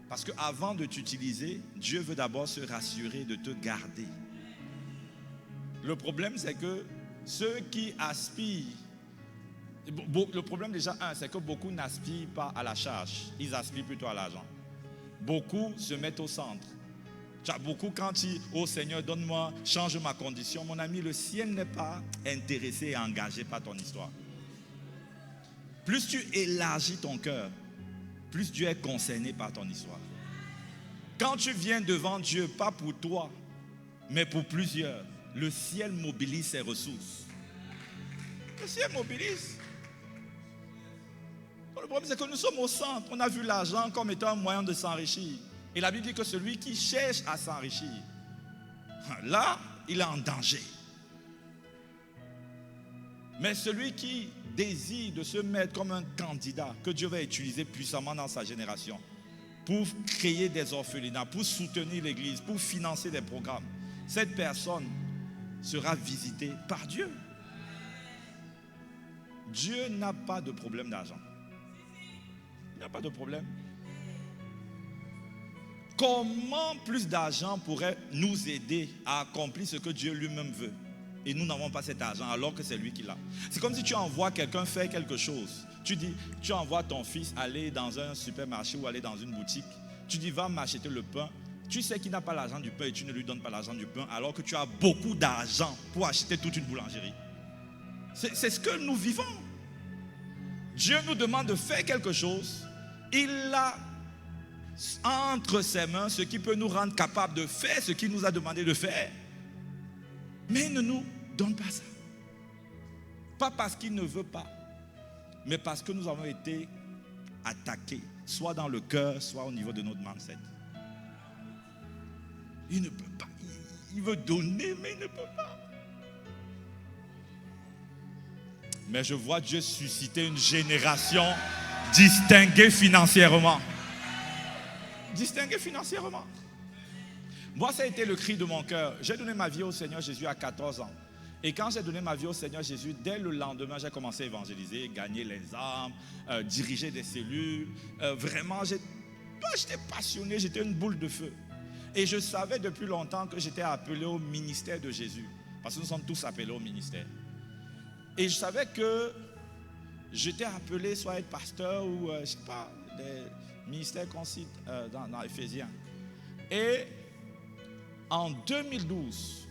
Parce qu'avant de t'utiliser, Dieu veut d'abord se rassurer de te garder. Le problème, c'est que ceux qui aspirent, le problème déjà, c'est que beaucoup n'aspirent pas à la charge. Ils aspirent plutôt à l'argent. Beaucoup se mettent au centre. Tu as beaucoup quand tu dis, oh Seigneur, donne-moi, change ma condition. Mon ami, le ciel n'est pas intéressé et engagé par ton histoire. Plus tu élargis ton cœur, plus Dieu est concerné par ton histoire. Quand tu viens devant Dieu, pas pour toi, mais pour plusieurs, le ciel mobilise ses ressources. Le ciel mobilise. Le problème, c'est que nous sommes au centre. On a vu l'argent comme étant un moyen de s'enrichir. Et la Bible dit que celui qui cherche à s'enrichir, là, il est en danger. Mais celui qui désire de se mettre comme un candidat que Dieu va utiliser puissamment dans sa génération pour créer des orphelinats, pour soutenir l'église, pour financer des programmes, cette personne sera visitée par Dieu. Dieu n'a pas de problème d'argent. Il n'a pas de problème. Comment plus d'argent pourrait nous aider à accomplir ce que Dieu lui-même veut? Et nous n'avons pas cet argent alors que c'est lui qui l'a. C'est comme si tu envoies quelqu'un faire quelque chose. Tu dis, tu envoies ton fils aller dans un supermarché ou aller dans une boutique. Tu dis, va m'acheter le pain. Tu sais qu'il n'a pas l'argent du pain et tu ne lui donnes pas l'argent du pain alors que tu as beaucoup d'argent pour acheter toute une boulangerie. C'est ce que nous vivons. Dieu nous demande de faire quelque chose. Il a entre ses mains ce qui peut nous rendre capables de faire ce qu'il nous a demandé de faire. Mais il ne nous donne pas ça. Pas parce qu'il ne veut pas, mais parce que nous avons été attaqués, soit dans le cœur, soit au niveau de notre mindset. Il ne peut pas. Il veut donner, mais il ne peut pas. Mais je vois Dieu susciter une génération distinguée financièrement. Distinguée financièrement. Moi, ça a été le cri de mon cœur. J'ai donné ma vie au Seigneur Jésus à 14 ans. Et quand j'ai donné ma vie au Seigneur Jésus, dès le lendemain, j'ai commencé à évangéliser, gagner les âmes, diriger des cellules. Vraiment, j'étais passionné, j'étais une boule de feu. Et je savais depuis longtemps que j'étais appelé au ministère de Jésus. Parce que nous sommes tous appelés au ministère. Et je savais que j'étais appelé soit à être pasteur ou, je ne sais pas, des ministères qu'on cite dans Éphésiens. Et en 2012,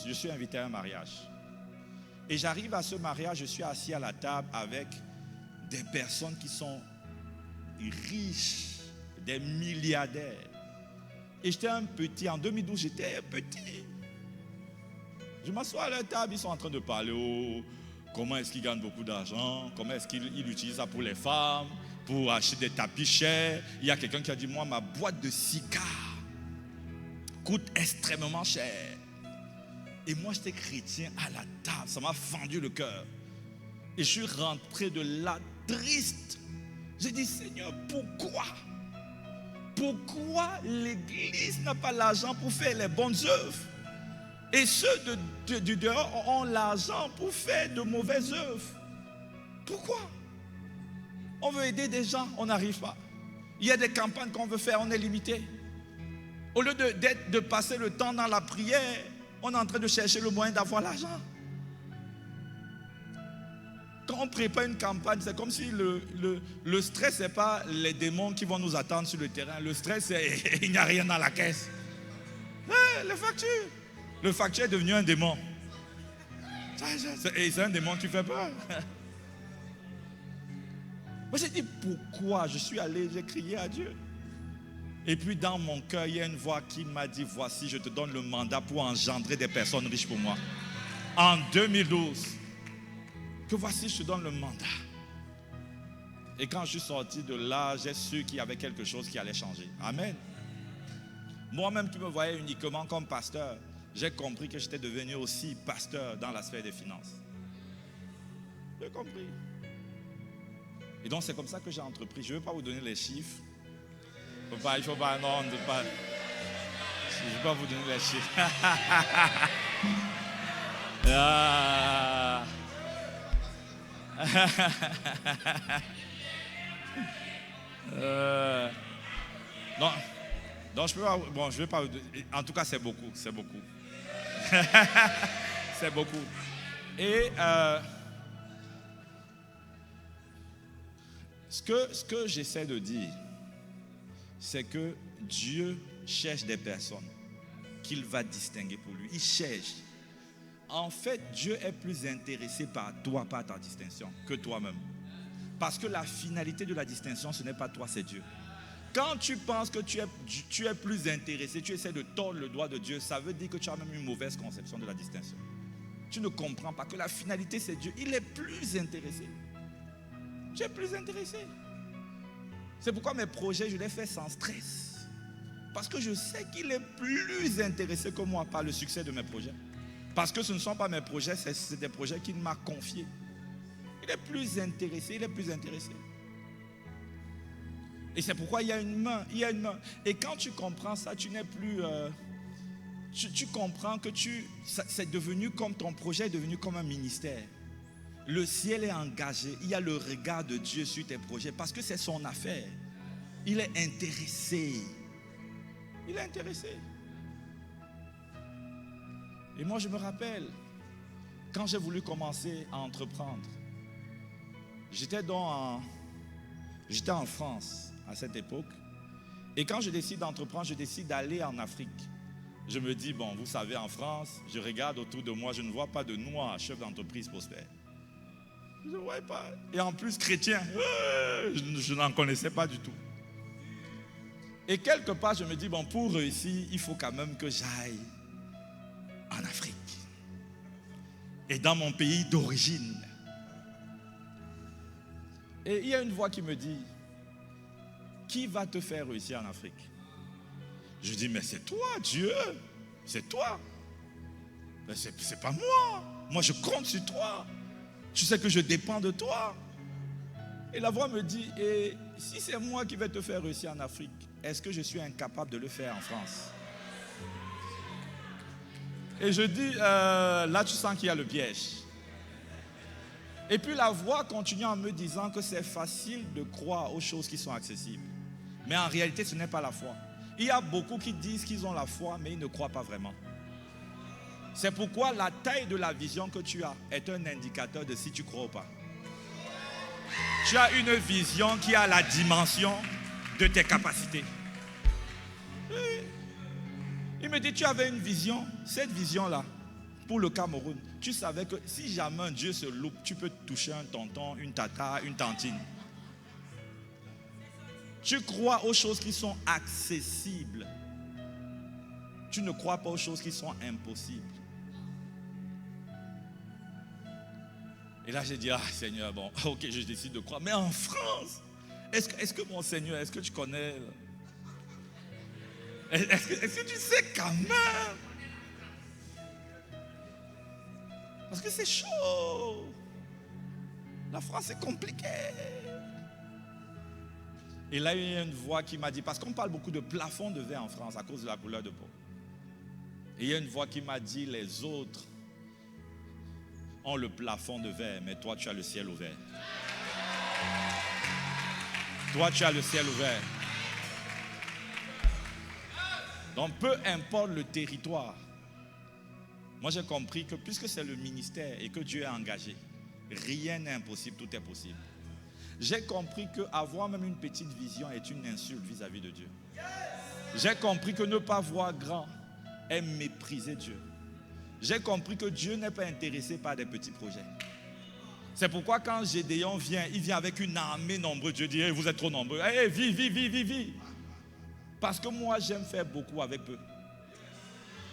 je suis invité à un mariage. Et j'arrive à ce mariage, je suis assis à la table avec des personnes qui sont riches, des milliardaires. Et j'étais un petit, en 2012, j'étais petit. Je m'assois à la table, ils sont en train de parler, oh, comment est-ce qu'ils gagnent beaucoup d'argent, comment est-ce qu'ils utilisent ça pour les femmes, pour acheter des tapis chers. Il y a quelqu'un qui a dit, moi, ma boîte de cigares coûte extrêmement cher. Et moi, j'étais chrétien à la table, ça m'a fendu le cœur. Et je suis rentré de là triste. J'ai dit, Seigneur, pourquoi l'Église n'a pas l'argent pour faire les bonnes œuvres? Et ceux du dehors ont l'argent pour faire de mauvaises œuvres. Pourquoi? On veut aider des gens, on n'arrive pas. Il y a des campagnes qu'on veut faire, on est limité. Au lieu de passer le temps dans la prière, on est en train de chercher le moyen d'avoir l'argent. Quand on prépare une campagne, c'est comme si le stress, ce n'est pas les démons qui vont nous attendre sur le terrain. Le stress, c'est il n'y a rien dans la caisse. Les factures. Le facture est devenu un démon. Et c'est un démon qui fait peur. Moi, j'ai dit, pourquoi? Je suis allé, j'ai crié à Dieu. Et puis dans mon cœur, il y a une voix qui m'a dit, voici, je te donne le mandat pour engendrer des personnes riches pour moi. En 2012, que voici, je te donne le mandat. Et quand je suis sorti de là, j'ai su qu'il y avait quelque chose qui allait changer. Amen. Moi-même qui me voyais uniquement comme pasteur, j'ai compris que j'étais devenu aussi pasteur dans la sphère des finances. J'ai compris. Et donc c'est comme ça que j'ai entrepris. Je ne veux pas vous donner les chiffres. Il ne faut pas, non, je ne veux pas vous donner les chiffres. Non, je peux pas. Bon, je vais pas. En tout cas, c'est beaucoup, c'est beaucoup. C'est beaucoup. Et ce que j'essaie de dire, c'est que Dieu cherche des personnes qu'il va distinguer pour lui. Il cherche. En fait, Dieu est plus intéressé par toi, par ta distinction, que toi-même. Parce que la finalité de la distinction, ce n'est pas toi, c'est Dieu. Quand tu penses que tu es plus intéressé, tu essaies de tordre le doigt de Dieu, ça veut dire que tu as même une mauvaise conception de la distinction. Tu ne comprends pas que la finalité, c'est Dieu. Il est plus intéressé. Tu es plus intéressé. C'est pourquoi mes projets, je les fais sans stress. Parce que je sais qu'il est plus intéressé que moi par le succès de mes projets. Parce que ce ne sont pas mes projets, c'est des projets qu'il m'a confiés. Il est plus intéressé, il est plus intéressé. Et c'est pourquoi il y a une main, il y a une main. Et quand tu comprends ça, tu n'es plus... tu comprends que c'est devenu comme ton projet est devenu comme un ministère. Le ciel est engagé, il y a le regard de Dieu sur tes projets parce que c'est son affaire. Il est intéressé. Il est intéressé. Et moi, je me rappelle, quand j'ai voulu commencer à entreprendre, j'étais en France à cette époque. Et quand je décide d'entreprendre, je décide d'aller en Afrique. Je me dis, bon, vous savez, en France, je regarde autour de moi, je ne vois pas de noirs chefs d'entreprise prospères. Je ne vois pas. Et en plus, chrétien, je n'en connaissais pas du tout. Et quelque part, je me dis, bon, pour réussir, il faut quand même que j'aille en Afrique. Et dans mon pays d'origine. Et il y a une voix qui me dit, qui va te faire réussir en Afrique? Je dis, mais c'est toi, Dieu. C'est toi. Mais c'est pas moi. Moi, je compte sur toi. Tu sais que je dépends de toi. Et la voix me dit, et si c'est moi qui vais te faire réussir en Afrique, est-ce que je suis incapable de le faire en France? Et je dis, là tu sens qu'il y a le piège. Et puis la voix continue en me disant que c'est facile de croire aux choses qui sont accessibles. Mais en réalité, ce n'est pas la foi. Il y a beaucoup qui disent qu'ils ont la foi, mais ils ne croient pas vraiment. C'est pourquoi la taille de la vision que tu as est un indicateur de si tu crois ou pas. Tu as une vision qui a la dimension de tes capacités. Il me dit, tu avais une vision, cette vision-là, pour le Cameroun. Tu savais que si jamais un Dieu se loupe, tu peux toucher un tonton, une tata, une tantine. Tu crois aux choses qui sont accessibles. Tu ne crois pas aux choses qui sont impossibles. Et là, j'ai dit, ah Seigneur, bon, ok, je décide de croire. Mais en France, est-ce que mon Seigneur, est-ce que tu connais? Est-ce que tu sais quand même? Parce que c'est chaud. La France est compliquée. Et là, il y a une voix qui m'a dit, parce qu'on parle beaucoup de plafond de verre en France à cause de la couleur de peau. Et il y a une voix qui m'a dit, les autres ont le plafond de verre, mais toi, tu as le ciel ouvert. Toi, tu as le ciel ouvert. Donc, peu importe le territoire, moi j'ai compris que puisque c'est le ministère et que Dieu est engagé, rien n'est impossible, tout est possible. J'ai compris qu'avoir même une petite vision est une insulte vis-à-vis de Dieu. J'ai compris que ne pas voir grand est mépriser Dieu. J'ai compris que Dieu n'est pas intéressé par des petits projets. C'est pourquoi quand Gédéon vient, il vient avec une armée nombreuse. Dieu dit, hey, vous êtes trop nombreux. Hey, vis. Parce que moi, j'aime faire beaucoup avec peu.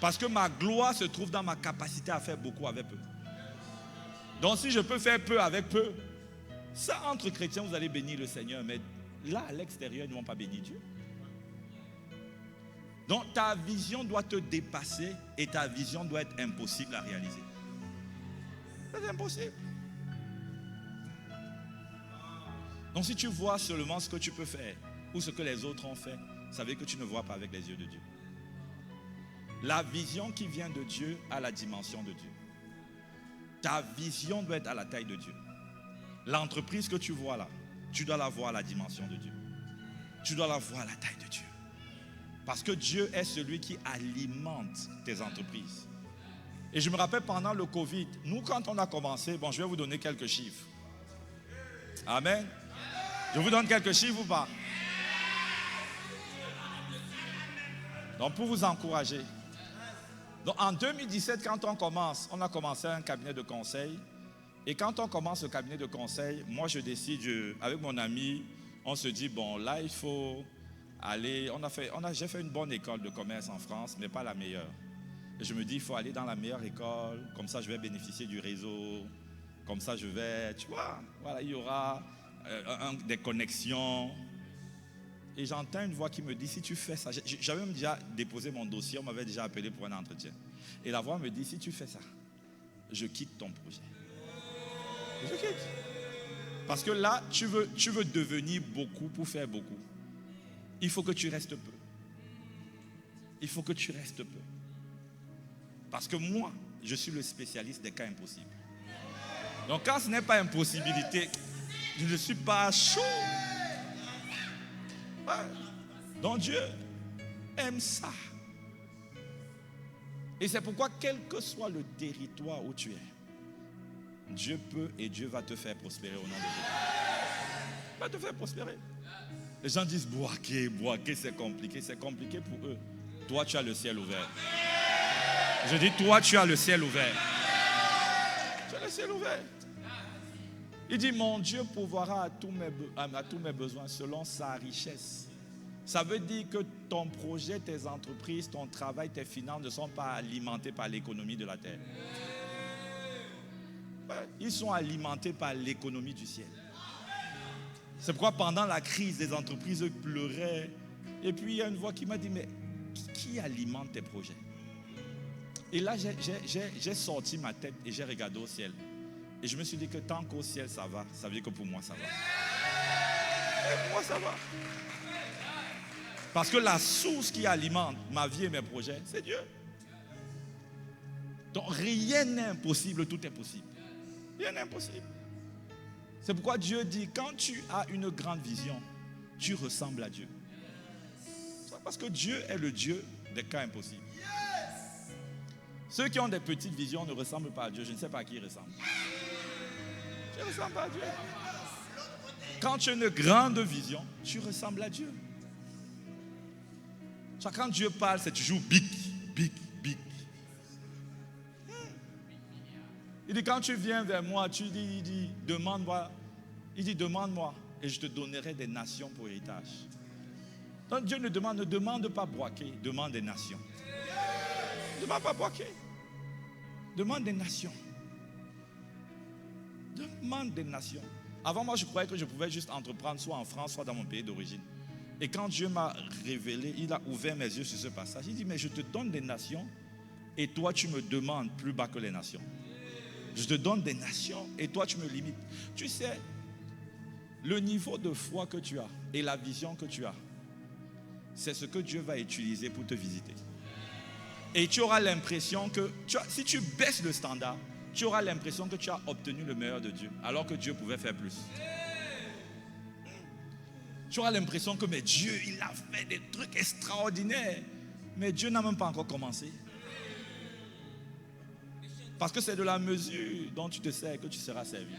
Parce que ma gloire se trouve dans ma capacité à faire beaucoup avec peu. Donc si je peux faire peu avec peu, ça entre chrétiens, vous allez bénir le Seigneur. Mais là, à l'extérieur, ils ne vont pas bénir Dieu. Donc ta vision doit te dépasser et ta vision doit être impossible à réaliser. C'est impossible. Donc si tu vois seulement ce que tu peux faire ou ce que les autres ont fait, ça veut dire que tu ne vois pas avec les yeux de Dieu. La vision qui vient de Dieu a la dimension de Dieu. Ta vision doit être à la taille de Dieu. L'entreprise que tu vois là, tu dois la voir à la dimension de Dieu. Tu dois la voir à la taille de Dieu. Parce que Dieu est celui qui alimente tes entreprises. Et je me rappelle pendant le Covid, nous quand on a commencé, bon je vais vous donner quelques chiffres. Amen. Je vous donne quelques chiffres ou pas? Donc pour vous encourager. Donc en 2017, quand on a commencé un cabinet de conseil. Et quand on commence le cabinet de conseil, moi je décide, avec mon ami, on se dit, bon là il faut aller, j'ai fait une bonne école de commerce en France, mais pas la meilleure. Et je me dis, il faut aller dans la meilleure école, comme ça je vais bénéficier du réseau, comme ça je vais, tu vois, voilà, il y aura des connexions. Et j'entends une voix qui me dit, si tu fais ça, j'avais même déjà déposé mon dossier, on m'avait déjà appelé pour un entretien. Et la voix me dit, si tu fais ça, je quitte ton projet. Et je quitte. Parce que là, tu veux devenir beaucoup pour faire beaucoup. Il faut que tu restes peu. Il faut que tu restes peu. Parce que moi, je suis le spécialiste des cas impossibles. Donc quand ce n'est pas impossibilité, je ne suis pas chaud. Ouais. Donc Dieu aime ça. Et c'est pourquoi, quel que soit le territoire où tu es, Dieu peut et Dieu va te faire prospérer au nom de Jésus. Il va te faire prospérer. Les gens disent, boaké, c'est compliqué. C'est compliqué pour eux. Toi, tu as le ciel ouvert. Je dis, toi, tu as le ciel ouvert. Tu as le ciel ouvert. Il dit, mon Dieu pourvoira à tous mes besoins selon sa richesse. Ça veut dire que ton projet, tes entreprises, ton travail, tes finances ne sont pas alimentés par l'économie de la terre. Ils sont alimentés par l'économie du ciel. C'est pourquoi pendant la crise, les entreprises pleuraient. Et puis il y a une voix qui m'a dit, mais qui alimente tes projets? Et là, j'ai sorti ma tête et j'ai regardé au ciel. Et je me suis dit que tant qu'au ciel ça va, ça veut dire que pour moi ça va. Et pour moi ça va. Parce que la source qui alimente ma vie et mes projets, c'est Dieu. Donc rien n'est impossible, tout est possible. Rien n'est impossible. C'est pourquoi Dieu dit, quand tu as une grande vision, tu ressembles à Dieu. Parce que Dieu est le Dieu des cas impossibles. Ceux qui ont des petites visions ne ressemblent pas à Dieu. Je ne sais pas à qui ils ressemblent. Tu ne ressembles pas à Dieu. Quand tu as une grande vision, tu ressembles à Dieu. Quand Dieu parle, c'est toujours big. Il dit, quand tu viens vers moi, il dit, demande-moi. Il dit, demande-moi et je te donnerai des nations pour héritage. Donc Dieu ne demande pas broquer, demande des nations. Ne demande pas broquer. Demande des nations. Demande des nations. Avant, moi, je croyais que je pouvais juste entreprendre soit en France, soit dans mon pays d'origine. Et quand Dieu m'a révélé, il a ouvert mes yeux sur ce passage. Il dit, mais je te donne des nations et toi, tu me demandes plus bas que les nations. Je te donne des nations et toi, tu me limites. Tu sais, le niveau de foi que tu as et la vision que tu as, c'est ce que Dieu va utiliser pour te visiter. Et tu auras l'impression que, si tu baisses le standard, tu auras l'impression que tu as obtenu le meilleur de Dieu, alors que Dieu pouvait faire plus. Tu auras l'impression que mais Dieu, il a fait des trucs extraordinaires. Mais Dieu n'a même pas encore commencé. Parce que c'est de la mesure dont tu te sers que tu seras servi.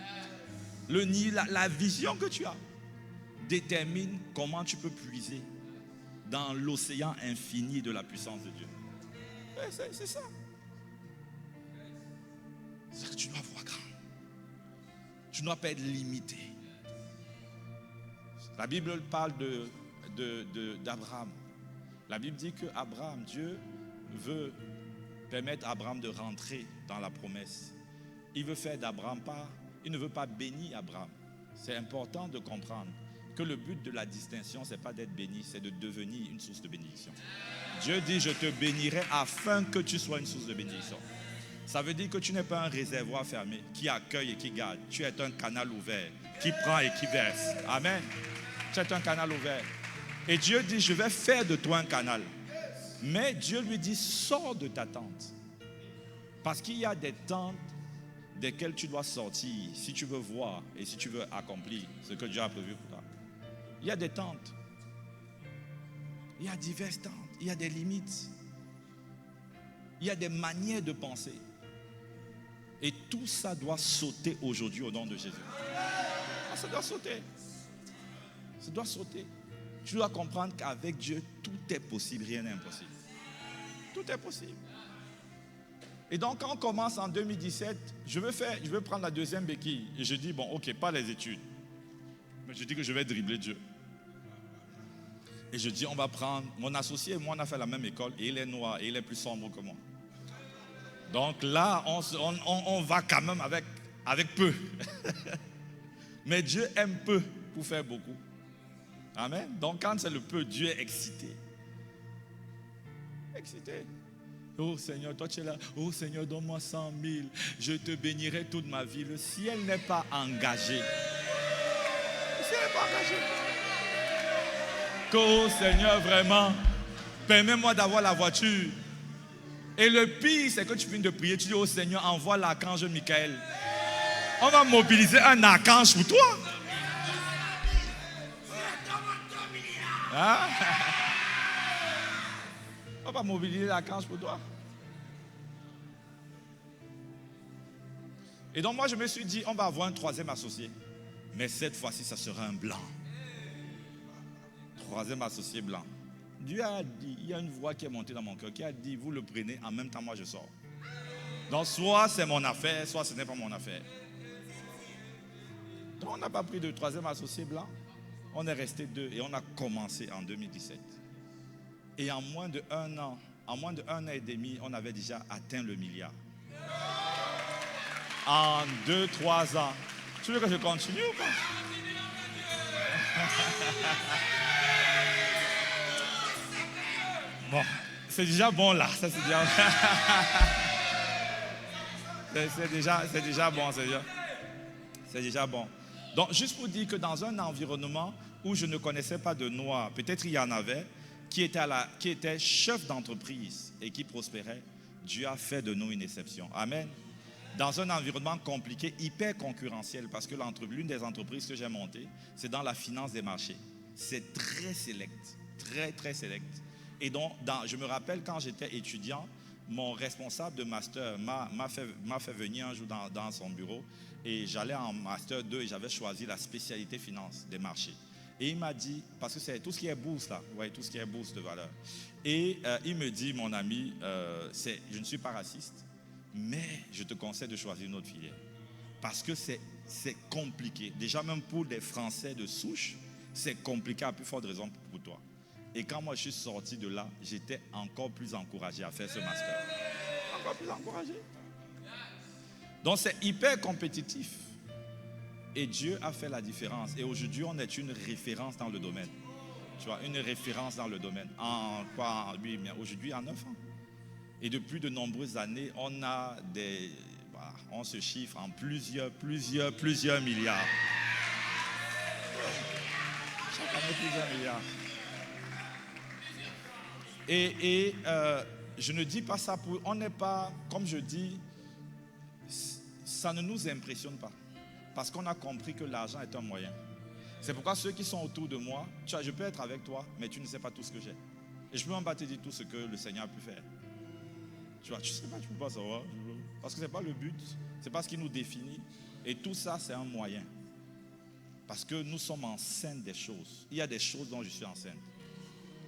La vision que tu as détermine comment tu peux puiser dans l'océan infini de la puissance de Dieu. C'est ça. C'est que tu dois voir grand. Tu ne dois pas être limité. La Bible parle d'Abraham. La Bible dit que Abraham, Dieu veut permettre à Abraham de rentrer dans la promesse. Il veut faire d'Abraham il ne veut pas bénir Abraham. C'est important de comprendre que le but de la distinction, ce n'est pas d'être béni, c'est de devenir une source de bénédiction. Dieu dit, je te bénirai afin que tu sois une source de bénédiction. Ça veut dire que tu n'es pas un réservoir fermé qui accueille et qui garde. Tu es un canal ouvert qui prend et qui verse. Amen. Tu es un canal ouvert. Et Dieu dit, je vais faire de toi un canal. Mais Dieu lui dit, sors de ta tente. Parce qu'il y a des tentes desquelles tu dois sortir si tu veux voir et si tu veux accomplir ce que Dieu a prévu pour toi. Il y a des tentes. Il y a diverses tentes. Il y a des limites. Il y a des manières de penser. Et tout ça doit sauter aujourd'hui au nom de Jésus. Ça doit sauter. Ça doit sauter. Tu dois comprendre qu'avec Dieu, tout est possible, rien n'est impossible. Tout est possible. Et donc, quand on commence en 2017, je veux prendre la deuxième béquille. Et je dis, bon, ok, pas les études. Mais je dis que je vais dribbler Dieu. Et je dis, on va prendre, mon associé et moi, on a fait la même école, et il est noir, et il est plus sombre que moi. Donc là, on va quand même avec peu. Mais Dieu aime peu pour faire beaucoup. Amen. Donc quand c'est le peu, Dieu est excité. Excité. Oh Seigneur, toi tu es là. Oh Seigneur, donne-moi 100 000. Je te bénirai toute ma vie. Le ciel n'est pas engagé. Le ciel n'est pas engagé. Oh Seigneur, vraiment, permets-moi d'avoir la voiture. Et le pire, c'est que tu viens de prier. Tu dis, oh Seigneur, envoie l'archange Michael. On va mobiliser un archange pour toi. Hein? On va mobiliser l'archange pour toi. Et donc moi je me suis dit, on va avoir un troisième associé. Mais cette fois-ci, ça sera un blanc. Troisième associé blanc. Dieu a dit, il y a une voix qui est montée dans mon cœur qui a dit, vous le prenez, en même temps moi je sors. Donc soit c'est mon affaire, soit ce n'est pas mon affaire. Donc on n'a pas pris de troisième associé blanc. On est resté 2 et on a commencé en 2017. Et en moins de 1 an, en moins de 1 an et demi, on avait déjà atteint le milliard. En 2-3 ans. Tu veux que je continue ou pas? Bon, c'est déjà bon là. Ça, c'est déjà... c'est déjà bon. C'est déjà bon. Donc, juste pour dire que dans un environnement où je ne connaissais pas de noirs, peut-être il y en avait, qui était chef d'entreprise et qui prospérait, Dieu a fait de nous une exception. Amen. Dans un environnement compliqué, hyper concurrentiel, parce que l'une des entreprises que j'ai montées, c'est dans la finance des marchés. C'est très select, très, très select. Et donc, je me rappelle quand j'étais étudiant, mon responsable de master m'a fait venir un jour dans son bureau et j'allais en master 2 et j'avais choisi la spécialité finance des marchés. Et il m'a dit, parce que c'est tout ce qui est bourse là, ouais, tout ce qui est bourse de valeur. Et il me dit, mon ami, je ne suis pas raciste, mais je te conseille de choisir une autre filière. Parce que c'est compliqué. Déjà même pour des Français de souche, c'est compliqué à plus forte raison pour toi. Et quand moi je suis sorti de là, j'étais encore plus encouragé à faire ce master. Encore plus encouragé. Donc c'est hyper compétitif. Et Dieu a fait la différence. Et aujourd'hui, on est une référence dans le domaine. Tu vois, une référence dans le domaine. Aujourd'hui, en 9 ans. Et depuis de nombreuses années, on se chiffre en plusieurs milliards. Chaque année, plusieurs milliards. Et je ne dis pas ça pour... On n'est pas, comme je dis, ça ne nous impressionne pas. Parce qu'on a compris que l'argent est un moyen. C'est pourquoi ceux qui sont autour de moi, je peux être avec toi, mais tu ne sais pas tout ce que j'ai. Et je peux même pas te dire tout ce que le Seigneur a pu faire. Tu vois, tu sais pas, tu ne peux pas savoir. Parce que ce n'est pas le but, ce n'est pas ce qui nous définit. Et tout ça, c'est un moyen. Parce que nous sommes enceintes des choses. Il y a des choses dont je suis enceinte.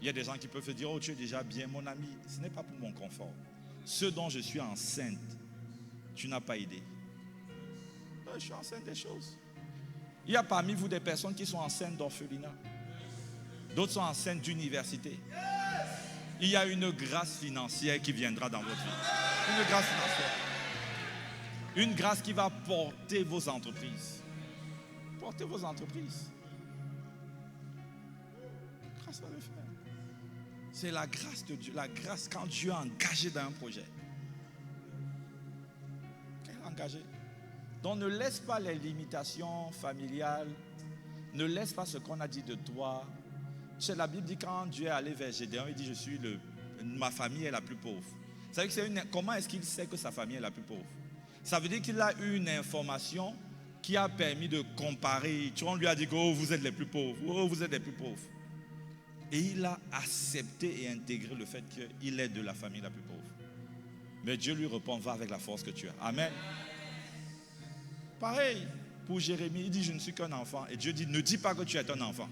Il y a des gens qui peuvent se dire, oh, tu es déjà bien, mon ami. Ce n'est pas pour mon confort. Ce dont je suis enceinte, tu n'as pas idée. Je suis enceinte des choses. Il y a parmi vous des personnes qui sont enceintes d'orphelinat. D'autres sont enceintes d'université. Il y a une grâce financière qui viendra dans votre vie. Une grâce financière. Une grâce qui va porter vos entreprises. Porter vos entreprises. La grâce va le faire. C'est la grâce de Dieu. La grâce quand Dieu est engagé dans un projet. Quand il est engagé. Donc ne laisse pas les limitations familiales. Ne laisse pas ce qu'on a dit de toi. Tu sais, la Bible dit quand Dieu est allé vers Gédéon, il dit ma famille est la plus pauvre. Ça veut dire comment est-ce qu'il sait que sa famille est la plus pauvre? Ça veut dire qu'il a eu une information qui a permis de comparer. On lui a dit que oh, vous êtes les plus pauvres. Oh, vous êtes les plus pauvres. Et il a accepté et intégré le fait qu'il est de la famille la plus pauvre. Mais Dieu lui répond, va avec la force que tu as. Amen. Pareil pour Jérémie, il dit je ne suis qu'un enfant. Et Dieu dit ne dis pas que tu es un enfant.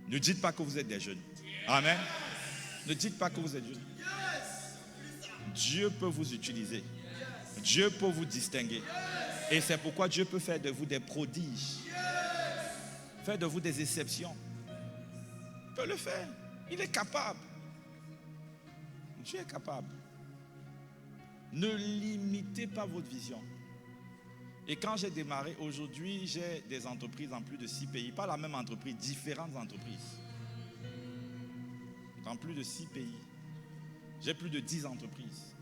Ne dites pas que vous êtes des jeunes. Amen. Ne dites pas que vous êtes juste. Dieu peut vous utiliser. Dieu peut vous distinguer. Et c'est pourquoi Dieu peut faire de vous des prodiges. Faire de vous des exceptions. Il peut le faire. Il est capable. Dieu est capable. Ne limitez pas votre vision. Et quand j'ai démarré, aujourd'hui, j'ai des entreprises dans plus de 6 pays. Pas la même entreprise, différentes entreprises. Dans plus de 6 pays. J'ai plus de 10 entreprises.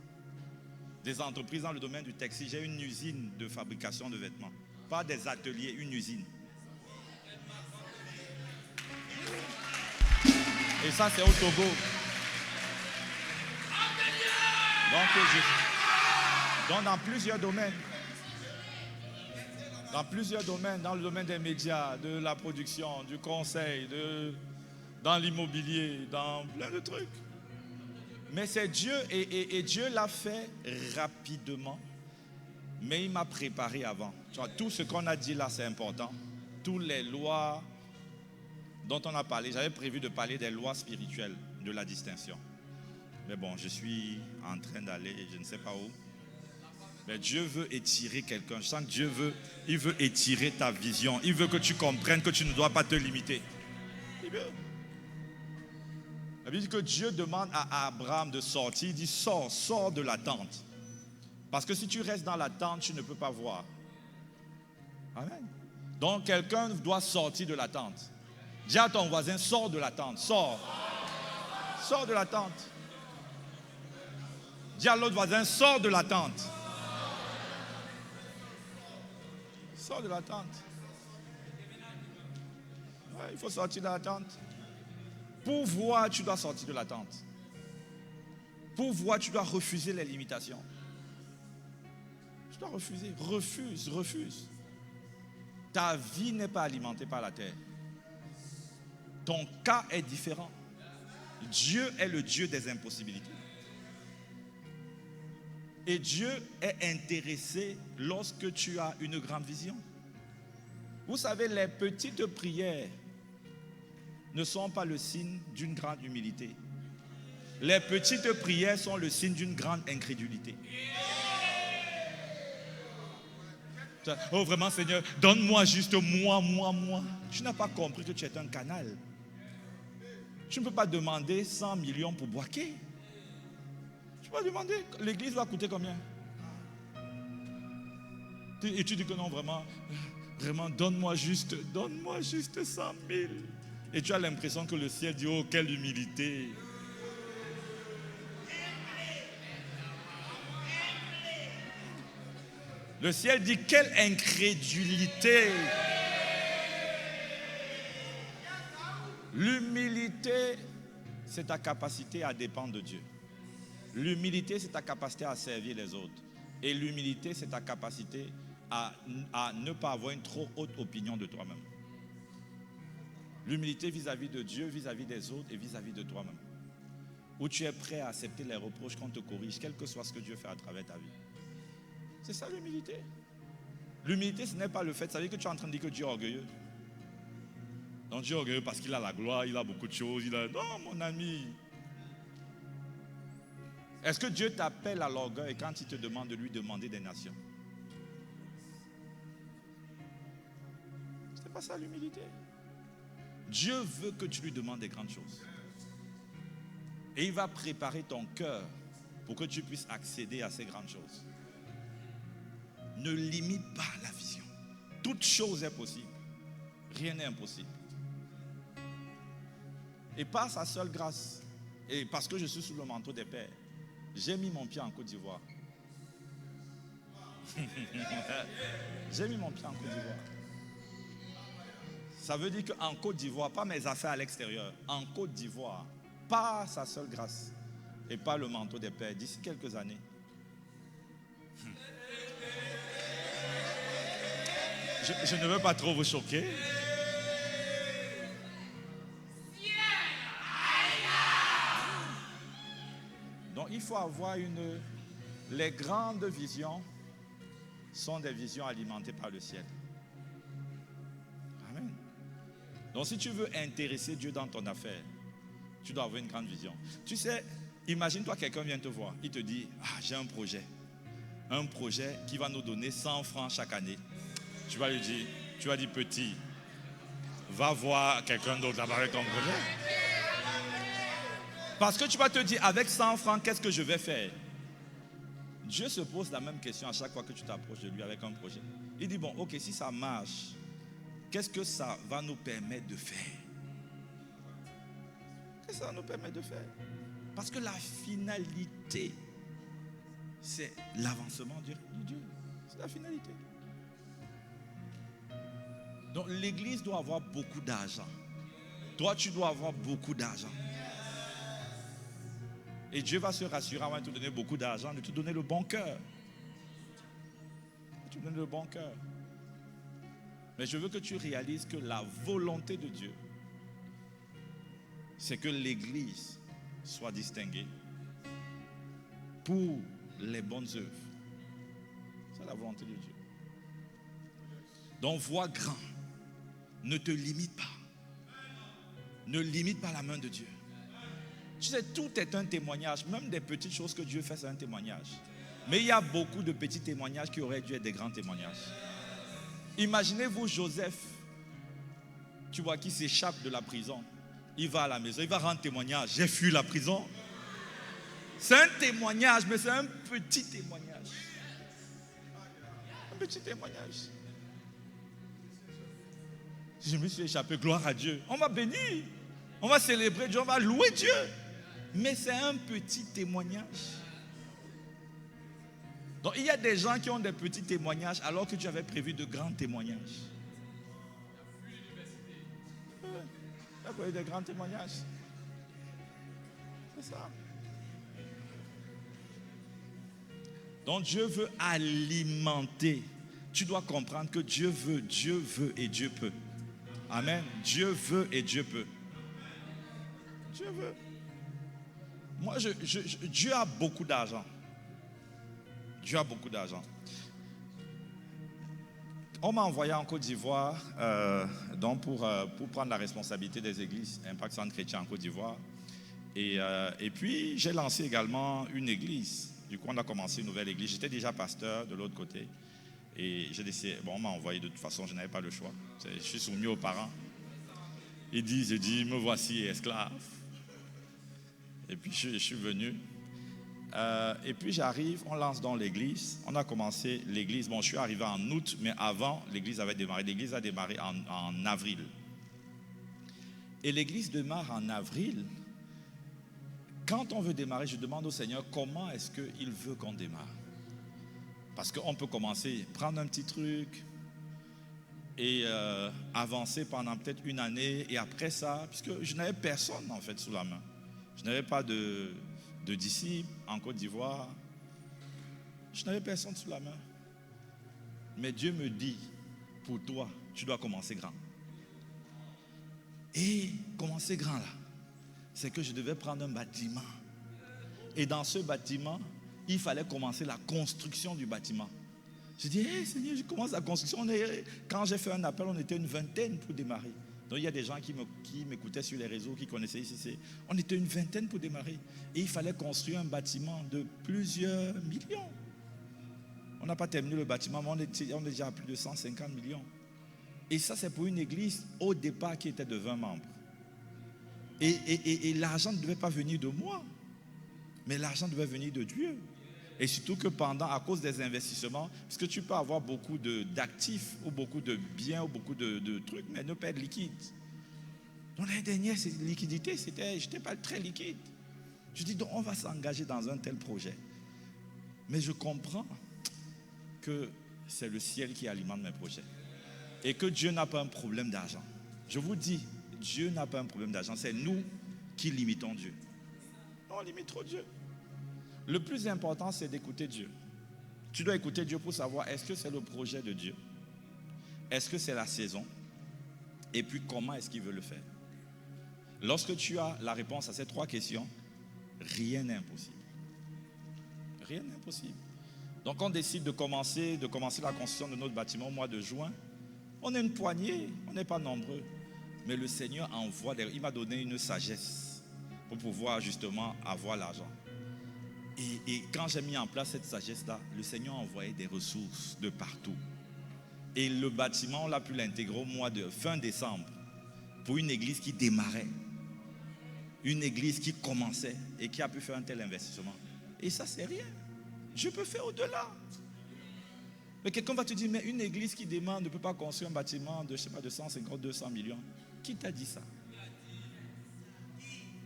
Des entreprises dans le domaine du textile. J'ai une usine de fabrication de vêtements. Pas des ateliers, une usine. Et ça, c'est au Togo. Donc dans plusieurs domaines. Dans le domaine des médias, de la production, du conseil, dans l'immobilier, dans plein de trucs. Mais c'est Dieu, et Dieu l'a fait rapidement, mais il m'a préparé avant. Tu vois, tout ce qu'on a dit là, c'est important. Toutes les lois dont on a parlé, j'avais prévu de parler des lois spirituelles, de la distinction. Mais bon, je suis en train d'aller, je ne sais pas où. Mais Dieu veut étirer quelqu'un. Je sens que il veut étirer ta vision. Il veut que tu comprennes que tu ne dois pas te limiter. Il veut. La Bible dit que Dieu demande à Abraham de sortir. Il dit sors de la tente. Parce que si tu restes dans la tente, tu ne peux pas voir. Amen. Donc quelqu'un doit sortir de la tente. Dis à ton voisin, sors de la tente. Sors de la tente. Dis à l'autre voisin, sors de la tente. Sors de la tente. Ouais, il faut sortir de la tente. Pour voir, tu dois sortir de la tente. Pour voir, tu dois refuser les limitations. Tu dois refuser. Refuse. Ta vie n'est pas alimentée par la terre. Ton cas est différent. Dieu est le Dieu des impossibilités. Et Dieu est intéressé lorsque tu as une grande vision. Vous savez, les petites prières ne sont pas le signe d'une grande humilité. Les petites prières sont le signe d'une grande incrédulité. Oh vraiment Seigneur, donne-moi juste moi. Tu n'as pas compris que tu es un canal. Tu ne peux pas demander 100 millions pour boquer. Tu vas demander, l'église va coûter combien? Et tu dis que non, vraiment, donne-moi juste 100 000. Et tu as l'impression que le ciel dit, oh, quelle humilité. Le ciel dit, quelle incrédulité. L'humilité, c'est ta capacité à dépendre de Dieu. L'humilité, c'est ta capacité à servir les autres. Et l'humilité, c'est ta capacité à ne pas avoir une trop haute opinion de toi-même. L'humilité vis-à-vis de Dieu, vis-à-vis des autres et vis-à-vis de toi-même. Où tu es prêt à accepter les reproches qu'on te corrige, quel que soit ce que Dieu fait à travers ta vie. C'est ça l'humilité. L'humilité, ce n'est pas le fait, ça veut dire que tu es en train de dire que Dieu est orgueilleux. Donc Dieu est orgueilleux parce qu'il a la gloire, il a beaucoup de choses. Non, mon ami. Est-ce que Dieu t'appelle à l'orgueil quand il te demande de lui demander des nations? Ce n'est pas ça l'humilité. Dieu veut que tu lui demandes des grandes choses. Et il va préparer ton cœur pour que tu puisses accéder à ces grandes choses. Ne limite pas la vision. Toute chose est possible. Rien n'est impossible. Et par sa seule grâce, et parce que je suis sous le manteau des pères, j'ai mis mon pied en Côte d'Ivoire. J'ai mis mon pied en Côte d'Ivoire. Ça veut dire qu'en Côte d'Ivoire, pas mes affaires à l'extérieur, en Côte d'Ivoire, par sa seule grâce et par le manteau des pères, d'ici quelques années, je ne veux pas trop vous choquer. Donc il faut avoir les grandes visions sont des visions alimentées par le ciel. Amen. Donc si tu veux intéresser Dieu dans ton affaire, Tu dois avoir une grande vision. Tu sais, imagine-toi quelqu'un vient te voir. Il te dit, j'ai un projet. Un projet qui va nous donner 100 francs chaque année. Tu vas lui dire, petit, va voir quelqu'un d'autre là-bas avec ton projet. Parce que tu vas te dire, avec 100 francs, qu'est-ce que je vais faire? Dieu se pose la même question à chaque fois que tu t'approches de lui avec un projet. Il dit, bon, ok, si ça marche, qu'est-ce que ça va nous permettre de faire? Qu'est-ce que ça va nous permettre de faire? Parce que la finalité, c'est l'avancement du Dieu. C'est la finalité. Donc l'église doit avoir beaucoup d'argent. Toi, tu dois avoir beaucoup d'argent. Et Dieu va se rassurer avant de te donner beaucoup d'argent, de te donner le bon cœur. De te donner le bon cœur. Mais je veux que tu réalises que la volonté de Dieu, c'est que l'église soit distinguée pour les bonnes œuvres. C'est la volonté de Dieu. Donc vois grand. Ne te limite pas. Ne limite pas la main de Dieu. Tu sais, tout est un témoignage. Même des petites choses que Dieu fait, c'est un témoignage. Mais il y a beaucoup de petits témoignages qui auraient dû être des grands témoignages. Imaginez-vous Joseph, tu vois, qui s'échappe de la prison. Il va à la maison, il va rendre témoignage. J'ai fui la prison. C'est un témoignage, mais c'est un petit témoignage. Un petit témoignage. Je me suis échappé, gloire à Dieu. On va bénir, on va célébrer Dieu, on va louer Dieu. Mais c'est un petit témoignage. Donc il y a des gens qui ont des petits témoignages alors que tu avais prévu de grands témoignages. Tu as prévu de grands témoignages. C'est ça. Donc Dieu veut alimenter. Tu dois comprendre que Dieu veut et Dieu peut. Amen. Dieu veut et Dieu peut. Dieu veut. Moi, Dieu a beaucoup d'argent. Dieu a beaucoup d'argent. On m'a envoyé en Côte d'Ivoire donc pour prendre la responsabilité des églises Impact Centre Chrétien en Côte d'Ivoire. Et puis, j'ai lancé également une église. Du coup, on a commencé une nouvelle église. J'étais déjà pasteur de l'autre côté. Et j'ai décidé, on m'a envoyé de toute façon, je n'avais pas le choix. Je suis soumis aux parents. Ils disent, me voici esclave. Et puis je suis venu. Et puis j'arrive, on lance dans l'église. On a commencé l'église. Bon, je suis arrivé en août, mais avant, l'église avait démarré. L'église a démarré en avril. Et l'église démarre en avril. Quand on veut démarrer, je demande au Seigneur comment est-ce qu'il veut qu'on démarre. Parce qu'on peut commencer, prendre un petit truc et avancer pendant peut-être une année. Et après ça, puisque je n'avais personne en fait sous la main. Je n'avais pas de disciples en Côte d'Ivoire. Je n'avais personne sous la main. Mais Dieu me dit, pour toi, tu dois commencer grand. Et commencer grand là, c'est que je devais prendre un bâtiment. Et dans ce bâtiment, il fallait commencer la construction du bâtiment. Je dis, Seigneur, je commence la construction. Quand j'ai fait un appel, on était une vingtaine pour démarrer. Donc il y a des gens qui m'écoutaient sur les réseaux, qui connaissaient ici. On était une vingtaine pour démarrer. Et il fallait construire un bâtiment de plusieurs millions. On n'a pas terminé le bâtiment, mais on est déjà à plus de 150 millions. Et ça, c'est pour une église au départ qui était de 20 membres. Et l'argent ne devait pas venir de moi, mais l'argent devait venir de Dieu. Et surtout que à cause des investissements, parce que tu peux avoir beaucoup d'actifs, ou beaucoup de biens, ou beaucoup de trucs, mais ne pas être liquide. Donc l'année dernière, cette liquidité, je n'étais pas très liquide. Je dis, donc on va s'engager dans un tel projet. Mais je comprends que c'est le ciel qui alimente mes projets. Et que Dieu n'a pas un problème d'argent. Je vous dis, Dieu n'a pas un problème d'argent. C'est nous qui limitons Dieu. On limite trop Dieu. Le plus important, c'est d'écouter Dieu. Tu dois écouter Dieu pour savoir est-ce que c'est le projet de Dieu? Est-ce que c'est la saison? Et puis comment est-ce qu'il veut le faire? Lorsque tu as la réponse à ces trois questions, rien n'est impossible. Rien n'est impossible. Donc on décide de commencer la construction de notre bâtiment au mois de juin. On est une poignée, on n'est pas nombreux. Mais le Seigneur envoie, il m'a donné une sagesse. pour pouvoir justement avoir l'argent. Et quand j'ai mis en place cette sagesse-là, le Seigneur a envoyé des ressources de partout. Et le bâtiment, on l'a pu l'intégrer au mois de fin décembre pour une église qui démarrait. Une église qui commençait et qui a pu faire un tel investissement. Et ça, c'est rien. Dieu peut faire au-delà. Mais quelqu'un va te dire, mais une église qui démarre ne peut pas construire un bâtiment de, je sais pas, de 150, 200 millions. Qui t'a dit ça?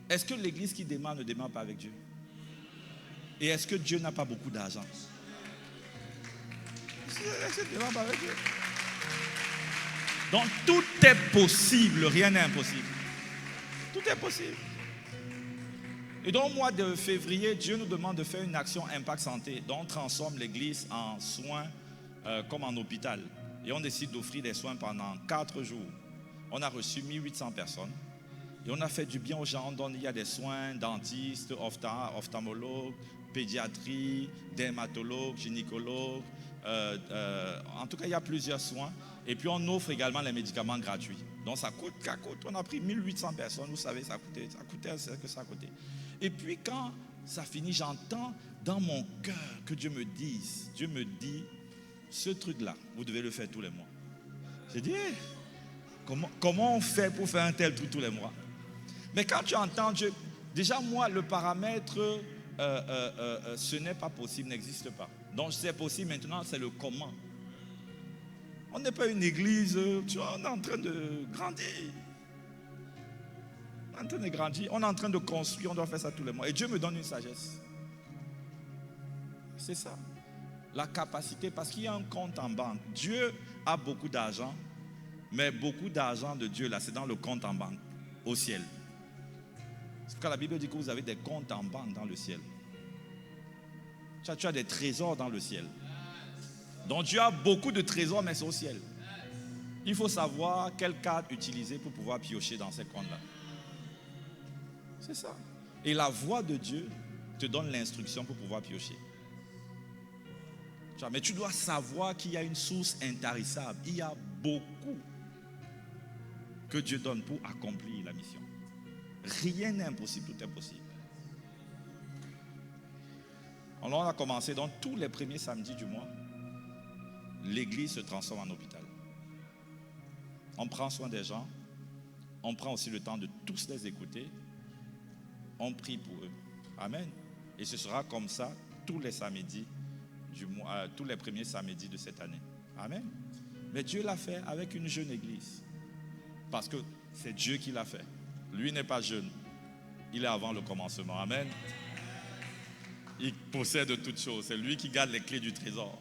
Est-ce que l'église qui démarre ne démarre pas avec Dieu? Et est-ce que Dieu n'a pas beaucoup d'argent? Est-ce qu'il ne démarre pas avec Dieu? Donc tout est possible, rien n'est impossible. Tout est possible. Et donc au mois de février, Dieu nous demande de faire une action Impact Santé. Donc on transforme l'église en soins comme en hôpital. Et on décide d'offrir des soins pendant 4 jours. On a reçu 1800 personnes. Et on a fait du bien aux gens. Donc il y a des soins, dentistes, ophtalmologues, pédiatrie, dermatologues, gynécologues. En tout cas, il y a plusieurs soins. Et puis on offre également les médicaments gratuits. Donc ça coûte. On a pris 1800 personnes. Vous savez, ça coûtait ce que ça a coûté. Et puis quand ça finit, j'entends dans mon cœur que Dieu me dit, ce truc-là, vous devez le faire tous les mois. J'ai dit, hey, comment on fait pour faire un tel truc tous les mois? Mais quand tu entends Dieu, déjà moi, le paramètre, ce n'est pas possible, n'existe pas. Donc c'est possible maintenant, c'est le comment. On n'est pas une église, tu vois, on est en train de grandir. On est en train de grandir, on est en train de construire, on doit faire ça tous les mois. Et Dieu me donne une sagesse. C'est ça. La capacité, parce qu'il y a un compte en banque. Dieu a beaucoup d'argent, mais beaucoup d'argent de Dieu, là, c'est dans le compte en banque, au ciel. C'est quand la Bible dit que vous avez des comptes en banque dans le ciel. Tu as des trésors dans le ciel. Donc Dieu a beaucoup de trésors, mais c'est au ciel. Il faut savoir quelle carte utiliser pour pouvoir piocher dans ces comptes-là. C'est ça. Et la voix de Dieu te donne l'instruction pour pouvoir piocher. Mais tu dois savoir qu'il y a une source intarissable. Il y a beaucoup que Dieu donne pour accomplir la mission. Rien n'est impossible, tout est possible. Alors on a commencé, donc tous les premiers samedis du mois, l'église se transforme en hôpital. On prend soin des gens, on prend aussi le temps de tous les écouter, on prie pour eux. Amen. Et ce sera comme ça tous les samedis du mois, tous les premiers samedis de cette année. Amen. Mais Dieu l'a fait avec une jeune église. Parce que c'est Dieu qui l'a fait. Lui n'est pas jeune. Il est avant le commencement. Amen. Il possède toutes choses. C'est lui qui garde les clés du trésor.